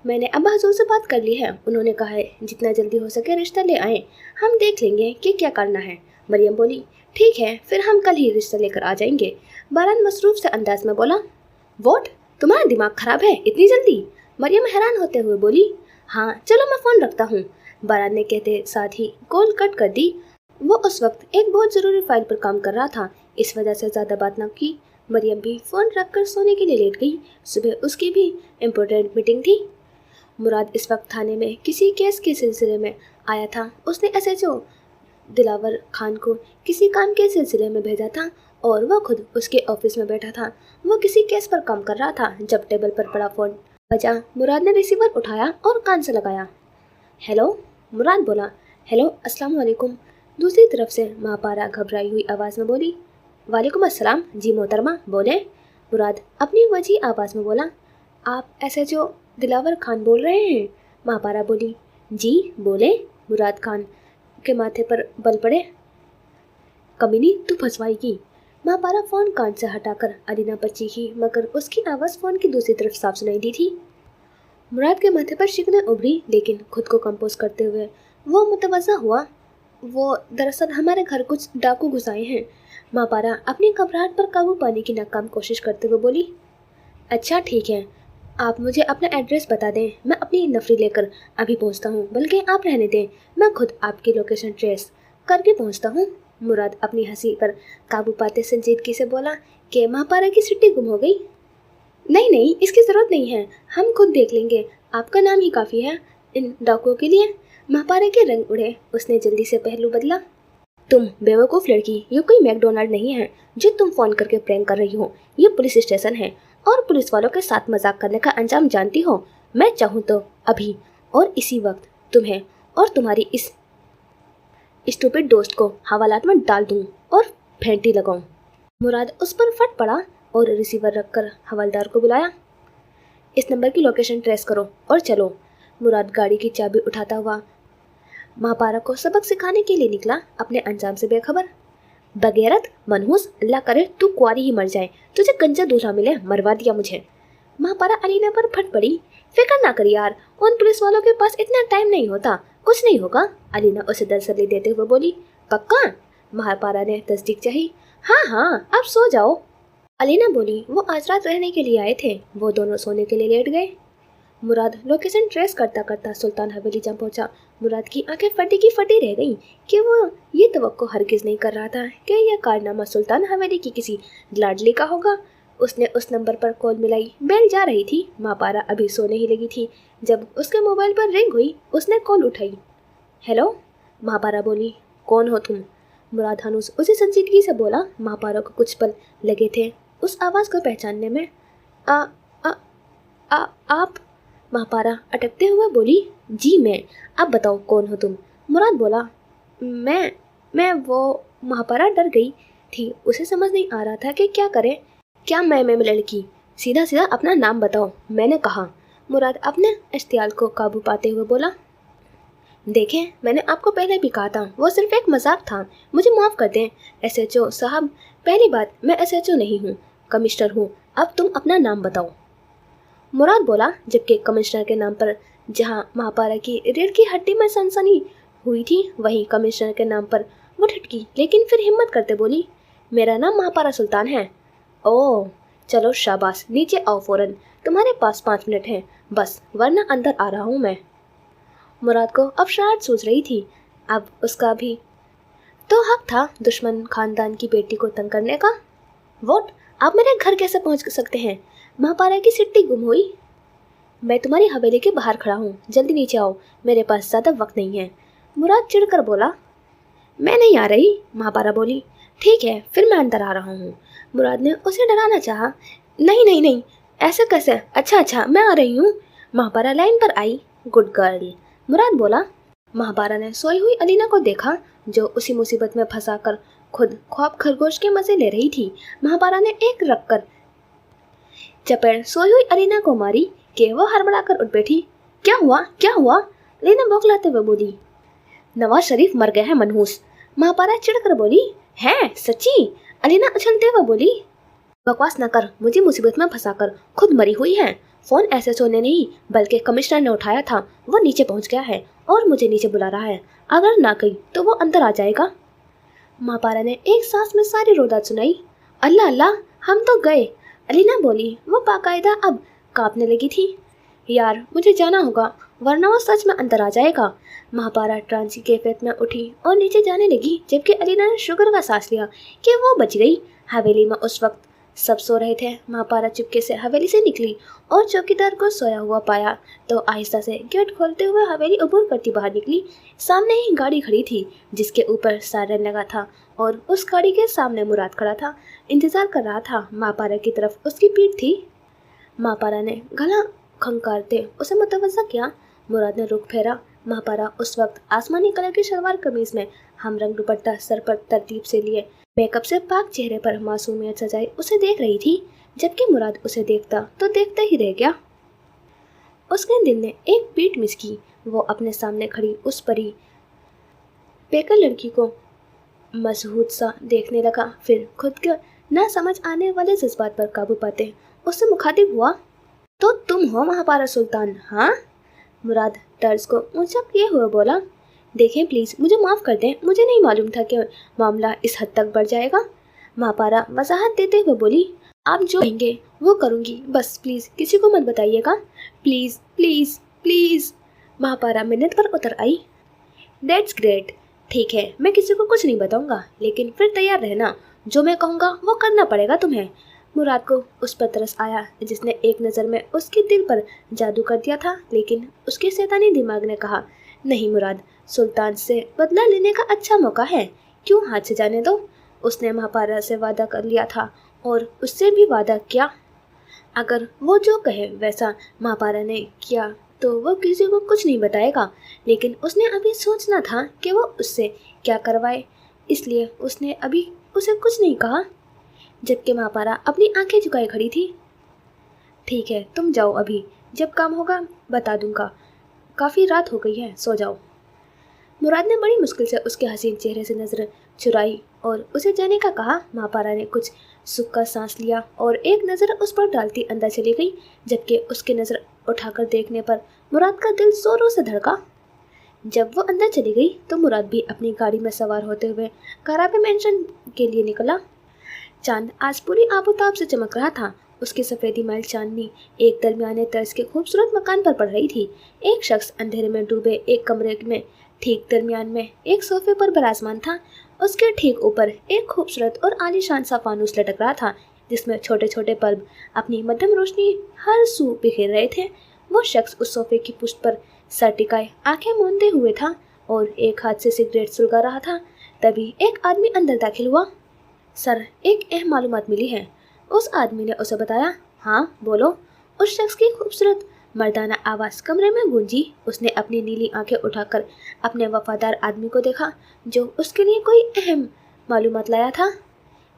मैंने अब्बा हजूर से बात कर ली है, उन्होंने कहा है जितना जल्दी हो सके रिश्ता ले आएँ, हम देख लेंगे कि क्या करना है। मरियम बोली। ठीक है, फिर हम कल ही रिश्ता लेकर आ जाएंगे, बारान मसरूफ से अंदाज में बोला। वॉट, तुम्हारा दिमाग खराब है, इतनी जल्दी? मरियम हैरान होते हुए बोली। हाँ चलो, मैं फ़ोन रखता हूँ, बारान ने कहते साथ ही कॉल कट कर दी। वो उस वक्त एक बहुत ज़रूरी फाइल पर काम कर रहा था, इस वजह से ज़्यादा बात न की। मरियम भी फ़ोन रखकर सोने के लिए लेट गई। सुबह उसकी भी इम्पोर्टेंट मीटिंग थी। मुराद इस वक्त थाने में किसी केस के सिलसिले में आया था। उसने एसएचओ दिलावर खान को किसी काम के सिलसिले में भेजा था और वह खुद उसके ऑफिस में बैठा था। वो किसी केस पर काम कर रहा था जब टेबल पर पड़ा फ़ोन बजा। मुराद ने रिसीवर उठाया और कान से लगाया। हेलो, मुराद बोला। हेलो, अस्सलाम वालेकुम। दूसरी तरफ से माँ पारा घबराई हुई आवाज़ में बोली। वालेकुम अस्सलाम, जी मोहतरमा, बोले। मुराद अपनी वजी आवाज़ में बोला। आप एसएचओ दिलावर खान बोल रहे हैं? माँ पारा बोली। जी बोले। मुराद खान के माथे पर बल पड़े। कमीनी, तू फंसवाएगी। माँ पारा फ़ोन कान से हटाकर अलीना पर चीखी, मगर उसकी आवाज़ फ़ोन की दूसरी तरफ साफ सुनाई दी थी। मुराद के माथे पर शिकने उभरी, लेकिन खुद को कंपोज करते हुए वो मुतवज़्ज़ा हुआ। वो दरअसल हमारे घर कुछ डाकू घुस आए हैं। माँ पारा अपनी घबराहट पर काबू पाने की नाकाम कोशिश करते हुए बोली। अच्छा ठीक है, आप मुझे अपना एड्रेस बता दें, मैं अपनी नफरी लेकर अभी पहुंचता हूं, बल्कि आप रहने दें, मैं खुद आपकी लोकेशन ट्रेस करके पहुंचता हूं। मुराद अपनी हंसी पर काबू पाते संजीदगी से बोला कि माँ पारा की सिट्टी गुम हो गई। नहीं नहीं, इसकी ज़रूरत नहीं है, हम खुद देख लेंगे, आपका नाम ही काफ़ी है इन डाकुओं के लिए। माँ पारा के रंग उड़े। उसने जल्दी से पहलू बदला। तुम बेवकूफ़ लड़की, ये कोई मैकडोनाल्ड नहीं है जो तुम फ़ोन करके प्रैंक कर रही हो। ये पुलिस स्टेशन है और पुलिस वालों के साथ मजाक करने का अंजाम जानती हो। मैं चाहूँ तो अभी और इसी वक्त तुम्हें और तुम्हारी इस स्टूपिड दोस्त को हवालात में डाल दूँ और फेंटी लगाऊँ। मुराद उस पर फट पड़ा और रिसीवर रखकर हवलदार को बुलाया। इस नंबर की लोकेशन ट्रेस करो और चलो। मुराद गाड़ी की चाबी उठाता हुआ माँ पारा को सबक सिखाने के लिए निकला, अपने अंजाम से बेखबर। बगैरत, मनहूस, अल्लाह करे तू कुआरी ही मर जाए, तुझे गंजा दूल्हा मिले, मरवा दिया मुझे। माँ पारा अलीना पर फट पड़ी। फिक्र ना कर यार, उन पुलिस वालों के पास इतना टाइम नहीं होता, कुछ नहीं होगा, अलीना उसे तसल्ली देते हुए बोली। पक्का? माँ पारा ने तस्दीक चाही। हाँ हाँ, अब सो जाओ, अलीना बोली। वो आज रात रहने के लिए आए थे। वो दोनों सोने के लिए लेट गए। मुराद लोकेशन ट्रेस करता करता सुल्तान हवेली जा पहुंचा। मुराद की आंखें फटी की फटी रह गईं कि वो ये तवक्को हरगिज़ नहीं कर रहा था कि यह कारनामा सुल्तान हवेली की किसी लाडली का होगा। उसने उस नंबर पर कॉल मिलाई। बेल जा रही थी। माँ पारा अभी सोने ही लगी थी जब उसके मोबाइल पर रिंग हुई। उसने कॉल उठाई। हेलो, माँ पारा बोली। कौन हो तुम? मुराद हनूस उसे संजीदगी से बोला। माँ पारा को कुछ पल लगे थे उस आवाज़ को पहचानने में। आ, आ, आ, आप महापारा अटकते हुए बोली, जी मैं। अब बताओ कौन हो तुम? मुराद बोला, मैं वो। महापारा डर गई थी, उसे समझ नहीं आ रहा था कि क्या करे। क्या मैं लड़की? सीधा सीधा अपना नाम बताओ, मैंने कहा। मुराद अपने इश्तियाल को काबू पाते हुए बोला, देखें, मैंने आपको पहले भी कहा था, वो सिर्फ एक मजाक था, मुझे माफ़ कर दें। SHO साहब, पहली बात, मैं SHO नहीं हूँ, कमिश्नर हूँ। अब तुम अपना नाम बताओ। मुराद बोला, जबकि कमिश्नर के नाम पर जहाँ महापारा की रीढ़ की हड्डी में सनसनी हुई थी, वहीं कमिश्नर के नाम पर वो ठिठकी, लेकिन फिर हिम्मत करते बोली, मेरा नाम महापारा सुल्तान है। ओह, चलो शाबाश, नीचे आओ फौरन, तुम्हारे पास 5 मिनट हैं बस, वरना अंदर आ रहा हूँ मैं। मुराद को अब शरारत सूझ रही थी। अब उसका भी तो हक था दुश्मन खानदान की बेटी को तंग करने का। वोट, आप मेरे घर कैसे पहुंच सकते हैं? महापारा की सिट्टी गुम हुई। मैं तुम्हारी हवेली के बाहर खड़ा हूँ, जल्दी नीचे आओ, मेरे पास ज़्यादा वक्त नहीं है। मुराद चिढ़कर बोला, मैं नहीं आ रही। महापारा बोली, ठीक है, फिर मैं अंदर आ रहा हूँ। मुराद ने उसे डराना चाहा। नहीं नहीं नहीं, ऐसे कैसे? अच्छा, मैं आ रही हूँ। महापारा लाइन पर आई। गुड गर्ल, मुराद बोला। महापारा ने सोई हुई अलीना को देखा, जो उसी मुसीबत में फंसाकर खुद ख्वाब खरगोश के मजे ले रही थी। महापारा ने एक रखकर चपेट सोई हुई अलीना को मारी कि वो हड़बड़ाकर उठ बैठी। क्या हुआ? अलीना बौखलाते हुए बोली, नवाज शरीफ मर गया है मनहूस। महापारा चिढ़कर बोली, है सच्ची? अलीना उछलते हुए बोली, बकवास न कर, मुझे मुसीबत में फंसाकर खुद मरी हुई है। फोन SHO ने नहीं, बल्कि कमिश्नर ने उठाया था, वो नीचे पहुंच गया है और मुझे नीचे बुला रहा है। अगर ना गई तो वो अंदर आ जाएगा। महापारा ने एक सांस में सारी रोदात सुनाई। अल्लाह अल्लाह, हम तो गए। अलीना बोली, वो बाकायदा अब कांपने लगी थी। यार, मुझे जाना होगा, वरना वो सच में अंदर आ जाएगा। महापारा ट्रांस की कैफियत में उठी और नीचे जाने लगी, जबकि अलीना ने शुक्र का सांस लिया कि वो बच गई। हवेली में उस वक्त सब सो रहे थे। महापारा चुपके से हवेली से निकली और चौकीदार को सोया हुआ पाया तो आहिस्ता से गेट खोलते हुए हवेली उबूर करती बाहर निकली। सामने ही गाड़ी खड़ी थी, जिसके ऊपर सायरन लगा था, और उस गाड़ी के सामने मुराद खड़ा था, इंतजार कर रहा था। महापारा की तरफ उसकी पीठ थी। महापारा ने गला खंकारते उसे मुतवज्जा किया। मुराद ने रुख फेरा। महापारा उस वक्त आसमानी कलर की शलवार कमीज में हमरंग दुपट्टा सर पर तरतीब से लिए, मेकअप से पाक चेहरे पर मासूमियत सजाई उसे देख रही थी, जबकि मुराद उसे देखता तो देखता ही रह गया। उसके दिल ने एक बीट मिस की। वो अपने सामने खड़ी उस परी बेकर लड़की को मजहूद सा देखने लगा, फिर खुद के न समझ आने वाले जज्बात पर काबू पाते उससे मुखातिब हुआ, तो तुम हो महापारा सुल्तान? हाँ। मुराद तर्ज को ऊंचा किए हुए बोला, देखें प्लीज़, मुझे माफ़ कर दें, मुझे नहीं मालूम था कि मामला इस हद तक बढ़ जाएगा। महापारा वजाहत देते हुए बोली, आप जो कहेंगे वो करूँगी, बस प्लीज़ किसी को मत बताइएगा, प्लीज़ प्लीज़ प्लीज़। महापारा मिन्नत पर उतर आई। दैट्स ग्रेट, ठीक है, मैं किसी को कुछ नहीं बताऊँगा, लेकिन फिर तैयार रहना, जो मैं कहूँगा वो करना पड़ेगा तुम्हें। मुराद को उस पर तरस आया जिसने एक नज़र में उसके दिल पर जादू कर दिया था, लेकिन उसके शैतानी दिमाग ने कहा, नहीं मुराद, सुल्तान से बदला लेने का अच्छा मौका है, क्यों हाथ से जाने दो। उसने महापारा से वादा कर लिया था और उससे भी वादा किया, अगर वो जो कहे वैसा महापारा ने किया तो वो किसी को कुछ नहीं बताएगा, लेकिन उसने अभी सोचना था कि वो उससे क्या करवाए, इसलिए उसने अभी उसे कुछ नहीं कहा। जबकि महापारा अपनी आंखें झुकाए खड़ी थी। ठीक है, तुम जाओ, अभी जब काम होगा बता दूंगा, काफ़ी रात हो गई है, सो जाओ। मुराद ने बड़ी मुश्किल से उसके हसीन चेहरे से नज़र चुराई और उसे जाने का कहा। महापारा ने कुछ सुख का सांस लिया और एक नज़र उस पर डालती अंदर चली गई, जबकि उसकी नज़र उठाकर देखने पर मुराद का दिल जोरों से धड़का। जब वो अंदर चली गई तो मुराद भी अपनी गाड़ी में सवार होते हुए कारापे मेंशन के लिए निकला। चांद आज पूरी आबोताब से चमक रहा था। उसकी सफ़ेदी मैल चांदनी एक दरमियाने तर्ज के खूबसूरत मकान पर पड़ रही थी। एक शख्स अंधेरे में डूबे एक कमरे में ठीक दरमियान में एक सोफे पर बराजमान था। उसके ठीक ऊपर एक खूबसूरत और आलीशान सा फानूस लटक रहा था, जिसमें छोटे छोटे बल्ब अपनी मध्यम रोशनी हर सू बिखेर रहे थे। वो शख्स उस सोफे की पुष्ट पर सर टिकाए आंखें मूंदे हुए था और एक हाथ से सिगरेट सुलगा रहा था। तभी एक आदमी अंदर दाखिल हुआ। सर, एक अहम मालूमात मिली है, उस आदमी ने उसे बताया। हाँ बोलो। उस शख्स की खूबसूरत मर्दाना आवाज़ कमरे में गूंजी। उसने अपनी नीली आंखें उठाकर अपने वफादार आदमी को देखा जो उसके लिए कोई अहम मालूमात लाया था।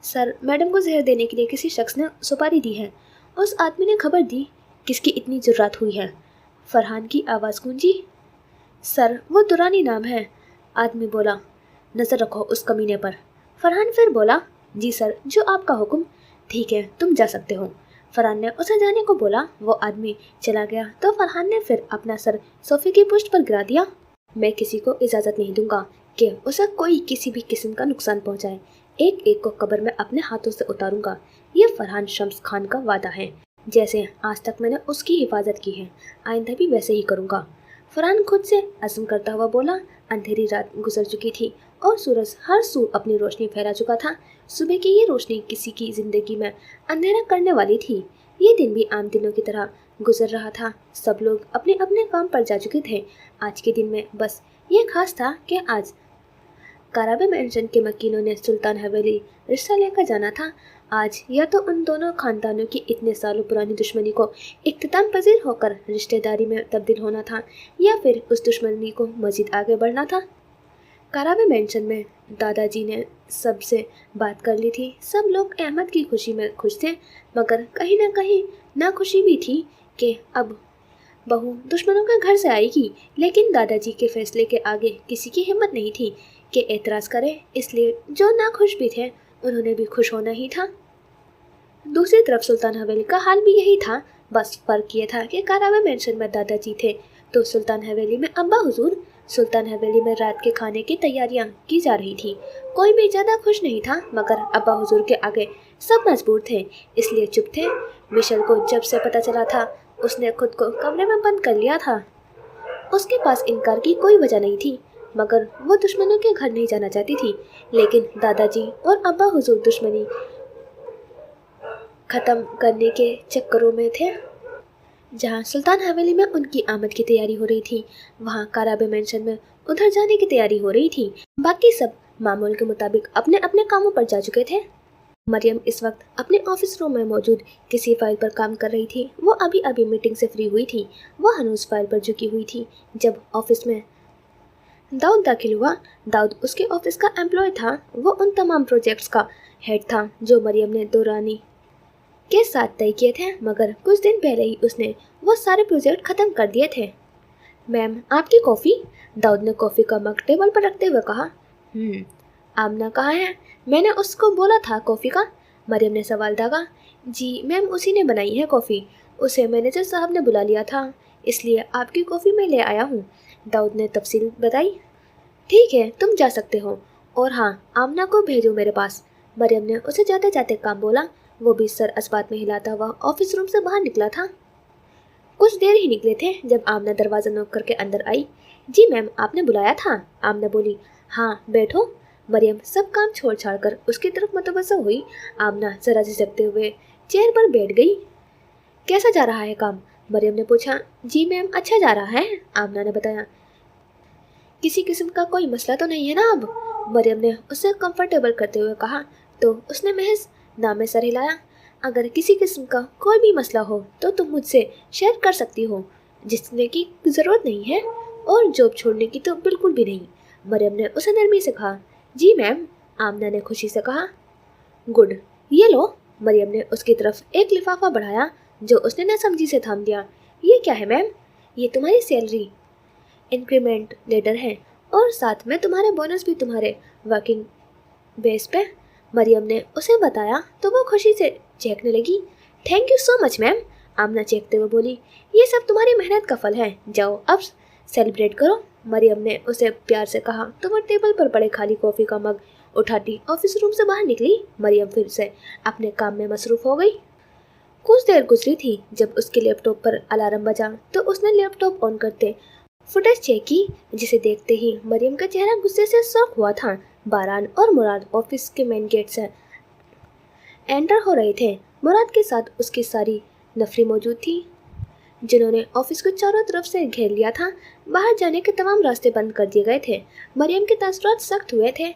सर, मैडम को जहर देने के लिए किसी शख्स ने सुपारी दी है। उस आदमी ने खबर दी। किसकी इतनी जुर्रात हुई है? फरहान की आवाज़ गूंजी। सर, वो दुरानी नाम है, आदमी बोला। नज़र रखो उस कमीने पर। फरहान फिर बोला, जी सर, जो आपका हुक्म। ठीक है, तुम जा सकते हो। फरहान ने उसे जाने को बोला। वो आदमी चला गया तो फरहान ने फिर अपना सर सोफे की पुष्ट पर गिरा दिया। मैं किसी को इजाज़त नहीं दूंगा कि उसे कोई किसी भी किस्म का नुकसान पहुंचाए। एक एक को कब्र में अपने हाथों से उतारूंगा। ये फरहान शम्स खान का वादा है। जैसे आज तक मैंने उसकी हिफाजत की है, आइंदा भी वैसे ही करूंगा। फरहान खुद से अज़्म करता हुआ बोला। अंधेरी रात गुजर चुकी थी और सूरज हर सू अपनी रोशनी फैला चुका था। सुबह की ये रोशनी किसी की ज़िंदगी में अंधेरा करने वाली थी। ये दिन भी आम दिनों की तरह गुजर रहा था। सब लोग अपने अपने काम पर जा चुके थे। आज के दिन में बस ये खास था कि आज काराबे मेंशन के मकीनों ने सुल्तान हवेली रिश्ता लेकर जाना था। आज या तो उन दोनों खानदानों की इतने सालों पुरानी दुश्मनी को इख्तिताम पजीर होकर रिश्तेदारी में तब्दील होना था, या फिर उस दुश्मनी को मज़ीद आगे बढ़ना था। काराबे मेंशन में दादाजी ने सबसे बात कर ली थी। सब लोग अहमद की खुशी में खुश थे, मगर कहीं ना कहीं नाखुशी भी थी कि अब बहू दुश्मनों के घर से आएगी। लेकिन दादाजी के फैसले के आगे किसी की हिम्मत नहीं थी कि एतराज़ करे, इसलिए जो नाखुश भी थे उन्होंने भी खुश होना ही था। दूसरी तरफ सुल्तान हवेली का हाल भी यही था, बस फ़र्क ये था कि काराबे मेंशन में दादाजी थे तो सुल्तान हवेली में अब्बा हुजूर। सुल्तान हवेली में रात के खाने की तैयारियां की जा रही थी। कोई भी ज़्यादा खुश नहीं था, मगर अब्बा हुजूर के आगे सब मजबूर थे, इसलिए चुप थे। मिशेल को जब से पता चला था उसने खुद को कमरे में बंद कर लिया था। उसके पास इनकार की कोई वजह नहीं थी, मगर वो दुश्मनों के घर नहीं जाना चाहती थी। लेकिन दादाजी और अब्बा हुजूर दुश्मनी ख़त्म करने के चक्करों में थे। जहाँ सुल्तान हवेली में उनकी आमद की तैयारी हो रही थी, वहाँ काराबे मेंशन में उधर जाने की तैयारी हो रही थी। बाकी सब मामूल के मुताबिक अपने अपने कामों पर जा चुके थे। मरियम इस वक्त अपने ऑफिस रूम में मौजूद किसी फाइल पर काम कर रही थी। वो अभी अभी मीटिंग से फ्री हुई थी। वो हनूज फाइल पर झुकी हुई थी जब ऑफिस में दाऊद दाखिल हुआ। दाऊद उसके ऑफिस का एम्प्लॉय था। वो उन तमाम प्रोजेक्ट्स का हेड था जो मरियम ने दुरानी के साथ तय किए थे, मगर कुछ दिन पहले ही उसने वो सारे प्रोजेक्ट ख़त्म कर दिए थे। मैम, आपकी कॉफ़ी? दाऊद ने कॉफ़ी का मग टेबल पर रखते हुए कहा। आमना कहाँ है? मैंने उसको बोला था कॉफ़ी का। मरियम ने सवाल दागा। जी मैम, उसी ने बनाई है कॉफ़ी। उसे मैनेजर साहब ने बुला लिया था, इसलिए आपकी कॉफ़ी मैं ले आया हूँ। दाऊद ने तफसील बताई। ठीक है, तुम जा सकते हो। और हाँ, आमना को भेजो मेरे पास। मरियम ने उसे जाते जाते काम बोला। वो भी सर अस्बात में हिलाता हुआ ऑफिस रूम से बाहर निकला था। कुछ देर ही निकले थे जब आमना दरवाज़ा नॉक करके अंदर आई। जी मैम, आपने बुलाया था? आमना बोली। हाँ, बैठो। मरियम सब काम छोड़ छाड़ कर उसकी तरफ मुतवज्जो हुई। आमना जरा झिझकते हुए चेयर पर बैठ गई। कैसा जा रहा है काम? मरियम ने पूछा। जी मैम, अच्छा जा रहा है, आमना ने बताया। किसी किस्म का कोई मसला तो नहीं है ना अब? मरियम ने उसे कंफर्टेबल करते हुए कहा। तो उसने महज नाम में सर हिलाया। अगर किसी किस्म का कोई भी मसला हो तो तुम मुझसे शेयर कर सकती हो, जिसने की ज़रूरत नहीं है, और जॉब छोड़ने की तो बिल्कुल भी नहीं। मरियम ने उसे नरमी से कहा। जी मैम, आमना ने खुशी से कहा। गुड, ये लो। मरियम ने उसकी तरफ एक लिफाफा बढ़ाया जो उसने नासमझी से थाम दिया। ये क्या है मैम? ये तुम्हारी सैलरी इंक्रीमेंट लेटर है, और साथ में तुम्हारे बोनस भी तुम्हारे वर्किंग बेस पे। मरियम ने उसे बताया तो वो खुशी से चीखने लगी। Thank you so much ma'am, Amna चीखते हुए बोली। ये सब तुम्हारी मेहनत का फल है, जाओ अब सेलिब्रेट करो। मरियम ने उसे प्यार से कहा तो वो टेबल पर पड़े खाली कॉफ़ी का मग उठाती ऑफिस रूम से बाहर निकली। मरियम फिर से अपने काम में मसरूफ़ हो गई। कुछ देर गुजरी थी जब उसके लैपटॉप पर अलार्म बजा तो उसने लैपटॉप ऑन करते फुटेज चेक की, जिसे देखते ही मरियम का चेहरा गुस्से से सुर्ख हुआ था। बारान और मुराद ऑफिस के मेन गेट से एंटर हो रहे थे। मुराद के साथ उसकी सारी नफरी मौजूद थी, जिन्होंने ऑफिस को चारों तरफ से घेर लिया था। बाहर जाने के तमाम रास्ते बंद कर दिए गए थे। मरियम के तासुरात सख्त हुए थे,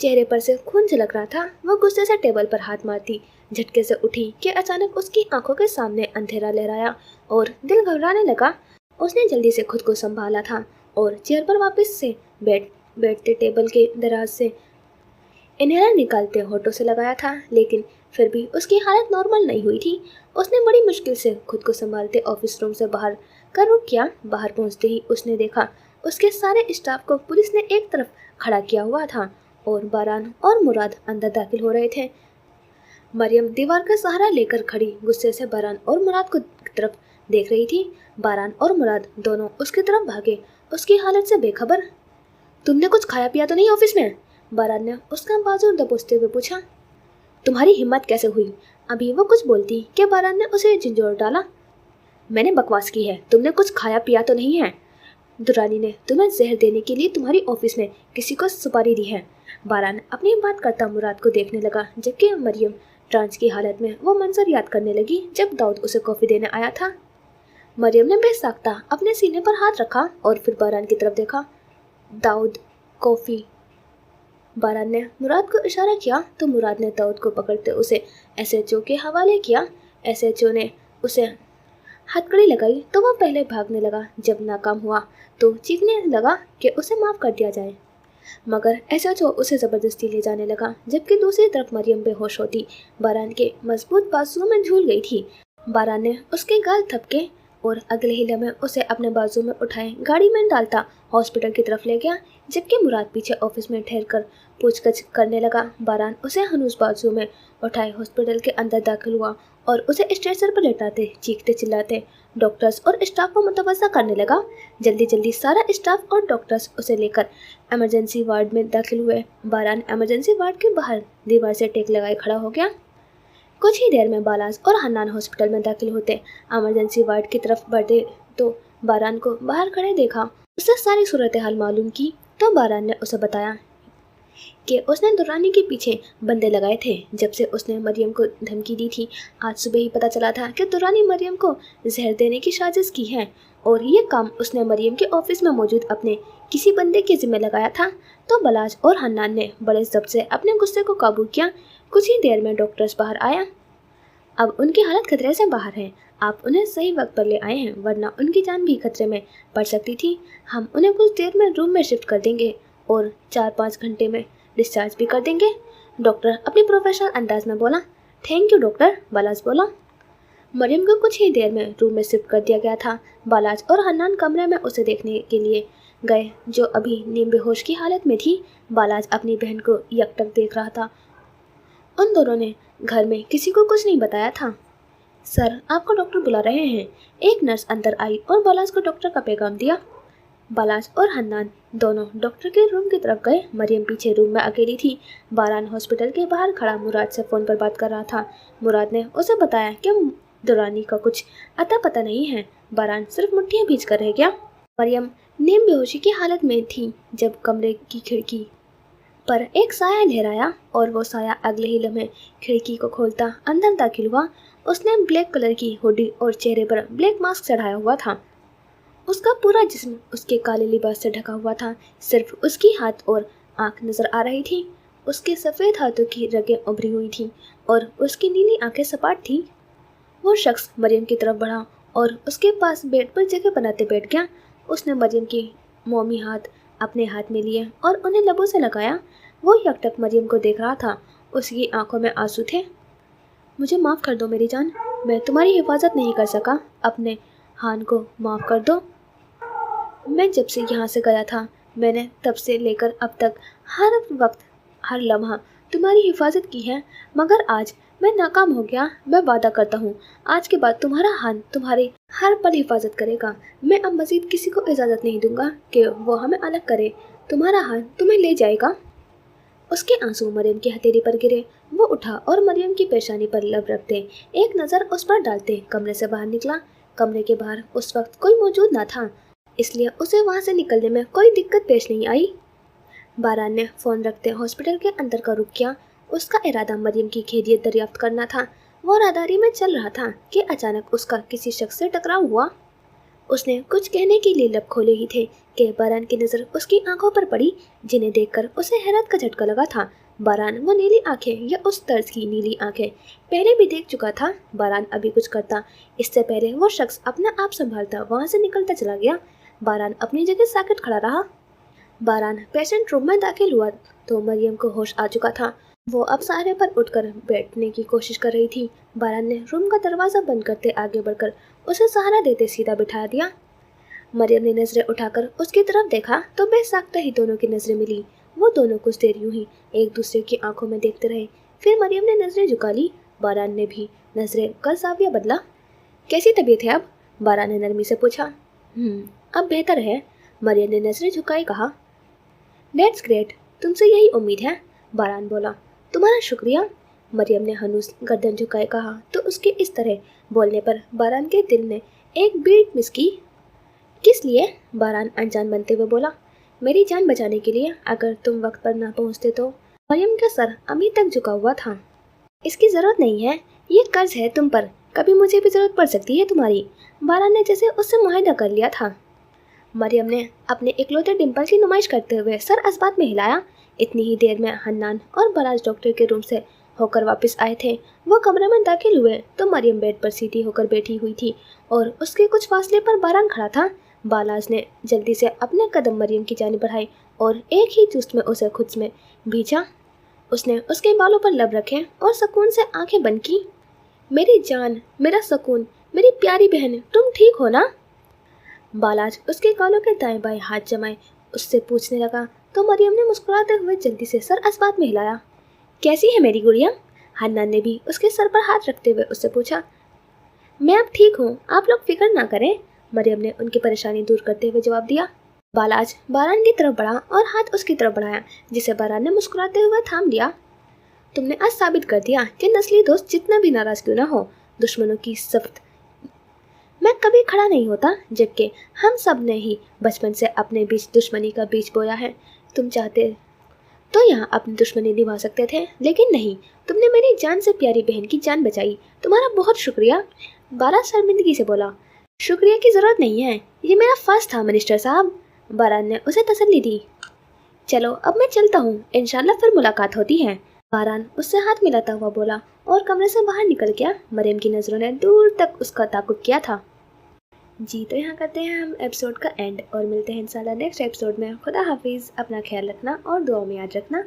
चेहरे पर से खून झलक रहा था। वह गुस्से से टेबल पर हाथ मारती झटके से उठी कि अचानक उसकी आंखों के सामने अंधेरा लहराया और दिल घबराने लगा। उसने जल्दी से खुद को संभाला था और चेयर पर वापस से बैठते टेबल के दराज से इन्हेलर निकालते होठों से लगाया था, लेकिन फिर भी उसकी हालत नॉर्मल नहीं हुई थी। उसने बड़ी मुश्किल से खुद को संभालते ऑफिस रूम से बाहर का रुख किया। बाहर पहुंचते ही उसने देखा उसके सारे स्टाफ को पुलिस ने एक तरफ खड़ा किया हुआ था और बारान और मुराद अंदर दाखिल हो रहे थे। मरियम दीवार का सहारा लेकर खड़ी गुस्से से बारान और मुराद को तरफ देख रही थी। बारान और मुराद दोनों उसकी तरफ भागे, उसकी हालत से बेखबर। तुमने कुछ खाया पिया तो नहीं ऑफिस में? बारान ने उसका बाजू दबोचते हुए पूछा। तुम्हारी हिम्मत कैसे हुई? अभी वो कुछ बोलती कि बारान ने उसे झंझोड़ डाला। मैंने बकवास की है, तुमने कुछ खाया पिया तो नहीं है? दुरानी ने तुम्हें जहर देने के लिए तुम्हारी ऑफिस में किसी को सुपारी दी है। बारान अपनी बात करता मुराद को देखने लगा, जबकि मरियम ट्रांस की हालत में वो मंजर याद करने लगी जब दाऊद उसे कॉफी देने आया था। मरियम ने बेसाख्ता अपने सीने पर हाथ रखा और फिर बारान की तरफ देखा। दाऊद, कॉफी। बारान ने मुराद को इशारा किया तो मुराद ने दाऊद को पकड़ते उसे एसएचओ के हवाले किया। एसएचओ ने उसे हथकड़ी लगाई तो वह पहले भागने लगा। जब नाकाम हुआ तो चीखने लगा कि उसे माफ़ कर दिया जाए, मगर एसएचओ उसे ज़बरदस्ती ले जाने लगा, जबकि दूसरी तरफ मरियम बेहोश होती बारान के मजबूत बाजुओं में झूल गई थी। बारान ने उसके गाल थपके और अगले ही लम्हे उसे अपने बाजू में उठाए गाड़ी में डालता हॉस्पिटल की तरफ ले गया, जबकि मुराद पीछे ऑफिस में ठहर कर पूछताछ करने लगा। बारान उसे हनूस बाजू में उठाए हॉस्पिटल के अंदर दाखिल हुआ और उसे स्ट्रेचर पर लेटाते चीखते चिल्लाते डॉक्टर्स और स्टाफ को मुतवज्जा करने लगा। जल्दी जल्दी सारा स्टाफ और डॉक्टर्स उसे लेकर इमरजेंसी वार्ड में दाखिल हुए। बारान इमरजेंसी वार्ड के बाहर दीवार से टेक लगाए खड़ा हो गया। कुछ ही देर में बालाज और हन्नान हॉस्पिटल में दाखिल होते इमरजेंसी वार्ड की तरफ बढ़े तो बारान को बाहर खड़े देखा। उससे सारी सूरत हाल मालूम की तो बारान ने उसे बताया कि उसने दुरानी के पीछे बंदे लगाए थे जब से उसने मरियम को धमकी दी थी। आज सुबह ही पता चला था कि दुरानी मरियम को जहर देने की साजिश की है और ये काम उसने मरियम के ऑफिस में मौजूद अपने किसी बंदे के जिम्मे लगाया था। तो बलाज और हन्नान ने बड़े जब्त से अपने गुस्से को काबू किया। कुछ ही देर में डॉक्टर्स बाहर आया। अब उनकी हालत खतरे से बाहर है। आप उन्हें सही वक्त पर ले आए हैं, वरना उनकी जान भी खतरे में पड़ सकती थी। हम उन्हें कुछ देर में रूम में शिफ्ट कर देंगे और 4-5 घंटे में डिस्चार्ज भी कर देंगे। डॉक्टर अपनी प्रोफेशनल अंदाज में बोला। थैंक यू डॉक्टर, बालाज बोला। मरियम को कुछ ही देर में रूम में शिफ्ट कर दिया गया था। बालाज और हन्नान कमरे में उसे देखने के लिए गए, जो अभी नीम बेहोश की हालत में थी। बालाज अपनी बहन को यकटक देख रहा था। उन दोनों ने घर में किसी को कुछ नहीं बताया था। सर, आपको डॉक्टर बुला रहे हैं। एक नर्स अंदर आई और बालाज को डॉक्टर का पैगाम दिया। बालाज और हन्नान दोनों डॉक्टर के रूम की तरफ गए। मरियम पीछे रूम में अकेली थी। बारान हॉस्पिटल के बाहर खड़ा मुराद से फ़ोन पर बात कर रहा था। मुराद ने उसे बताया कि दुरानी का कुछ अता पता नहीं है। बारान सिर्फ मुट्ठियाँ भींच कर रह गया। मरियम नीम बेहोशी की हालत में थी जब कमरे की खिड़की पर एक साया लहराया और वो साया अगले ही लम्हे खिड़की को खोलता अंदर दाखिल हुआ। उसने ब्लैक कलर की हुडी और चेहरे पर ब्लैक मास्क चढ़ाया हुआ था। उसका पूरा जिस्म उसके काले लिबास से ढका हुआ था। सिर्फ उसकी हाथ और आंख नजर आ रही थी। उसके सफ़ेद हाथों की रगें उभरी हुई थीं और उसकी नीली आंखें सपाट थीं। वो शख्स मरियम की तरफ बढ़ा और उसके पास बेड पर जगह बनाते बैठ गया। उसने मरियम की मोमी हाथ अपने हाथ में लिए और उन्हें लबों से लगाया। वो यकटक मरियम को देख रहा था। उसकी आंखों में आंसू थे। मुझे माफ़ कर दो मेरी जान, मैं तुम्हारी हिफाजत नहीं कर सका। अपने हान को माफ़ कर दो। मैं जब से यहाँ से गया था, मैंने तब से लेकर अब तक हर वक्त हर लम्हा तुम्हारी हिफाजत की है, मगर आज मैं नाकाम हो गया। मैं वादा करता हूँ आज के बाद तुम्हारा हान तुम्हारी हर पल हिफाजत करेगा। मैं अब मज़ीद किसी को इजाज़त नहीं दूंगा कि वो हमें अलग करे। तुम्हारा हान तुम्हें ले जाएगा। उसके आंसू मरियम की हथेली पर गिरे। वो उठा और मरियम की पेशानी पर लब रखते एक नज़र उस पर डालते कमरे से बाहर निकला। कमरे के बाहर उस वक्त कोई मौजूद न था, इसलिए उसे वहाँ से निकलने में कोई दिक्कत पेश नहीं आई। बारान ने फ़ोन रखते हॉस्पिटल के अंदर का रुख किया। उसका इरादा मरियम की खैरियत दरियाफ्त करना था। वो राहदारी में चल रहा था कि अचानक उसका किसी शख्स से टकराव हुआ। उसने कुछ कहने के लिए लब खोले ही थे कि बारान की नज़र उसकी आंखों पर पड़ी, जिन्हें देखकर उसे हैरत का झटका लगा था। बारान वो नीली आंखें, या उस तर्ज की नीली आंखें पहले भी देख चुका था। बारान अभी कुछ करता इससे पहले वो शख्स अपना आप संभालता वहां से निकलता चला गया। बारान अपनी जगह साकित खड़ा रहा। बारान पेशेंट रूम में दाखिल हुआ तो मरियम को होश आ चुका था। वो अब सहारे पर उठकर बैठने की कोशिश कर रही थी। बारान ने रूम का दरवाजा बंद करते आगे बढ़कर उसे सहारा देते सीधा बिठा दिया। मरियम ने नजरें उठाकर उसकी तरफ देखा तो बेसाख्ता ही दोनों की नजरें मिली। वो दोनों कुछ देर यूं ही एक दूसरे की आंखों में देखते रहे। फिर मरियम ने नजरें झुका ली। बारान ने भी नजरें का जाविया बदला। कैसी तबीयत है अब? बारान ने नरमी से पूछा। अब बेहतर है, मरियम ने नजरें झुकाई कहा। दैट्स ग्रेट, तुमसे यही उम्मीद है, बारान बोला। तुम्हारा शुक्रिया, मरियम ने हनूस गर्दन झुकाए कहा। तो उसके इस तरह बोलने पर बारान के दिल ने एक बीट मिस की। किस लिए? बारान अनजान बनते हुए बोला। मेरी जान बचाने के लिए। अगर तुम वक्त पर ना पहुंचते तो। मरियम का सर अभी तक झुका हुआ था। इसकी जरूरत नहीं है, ये कर्ज है तुम पर, कभी मुझे भी जरूरत पड़ सकती है तुम्हारी। बारान ने जैसे उससे मुआहदा कर लिया था। मरियम ने अपने इकलौते डिंपल की नुमाइश करते हुए सर असबात में हिलाया। इतनी ही देर में हन्नान और बराज डॉक्टर के रूम से होकर वापस आए थे। वो कमरे में दाखिल हुए तो मरियम बेड पर सीधी होकर बैठी हुई थी और उसके कुछ फासले पर बारान खड़ा था। बालाज ने जल्दी से अपने कदम मरियम की जानिब बढ़ाए और एक ही चुस्त में उसे खुद में भींचा। उसने उसके बालों पर लब रखे और सुकून से आंखें बंद की। मेरी जान, मेरा सुकून, मेरी प्यारी बहन, तुम ठीक हो ना? बालाज उसके गालों के दाएं बाएं हाथ जमाए उससे पूछने लगा तो मरियम ने मुस्कुराते हुए जल्दी से सर असबात में हिलाया। कैसी है मेरी गुड़िया? हन्नान ने भी उसके सर पर हाथ रखते हुए उससे पूछा। मैं अब ठीक हूँ, आप लोग फिक्र ना करें, मरियम ने उनकी परेशानी दूर करते हुए जवाब दिया। बालाज बारान की तरफ बढ़ा और हाथ उसकी तरफ बढ़ाया, जिसे बारान ने मुस्कुराते हुए थाम लिया। तुमने आज साबित कर दिया कि नस्ली दोस्त जितना भी नाराज क्यों ना हो, दुश्मनों की सख्त मैं कभी खड़ा नहीं होता, जबकि हम सब ने ही बचपन से अपने बीच दुश्मनी का बीज बोया है। तुम चाहते तो यहाँ अपनी दुश्मनी निभा सकते थे, लेकिन नहीं, तुमने मेरी जान से प्यारी बहन की जान बचाई। तुम्हारा बहुत शुक्रिया, बारान शर्मिंदगी से बोला। शुक्रिया की जरूरत नहीं है, ये मेरा फर्ज था मिनिस्टर साहब, बारान ने उसे तसल्ली दी। चलो अब मैं चलता हूँ, इंशाल्लाह फिर मुलाकात होती है, बारान उससे हाथ मिलाता हुआ बोला और कमरे से बाहर निकल गया। मरियम की नजरों ने दूर तक उसका ताकुब किया था। जी तो यहाँ करते हैं हम एपिसोड का एंड और मिलते हैं इंशाल्लाह नेक्स्ट एपिसोड में। खुदा हाफिज़, अपना ख्याल रखना और दुआ में याद रखना।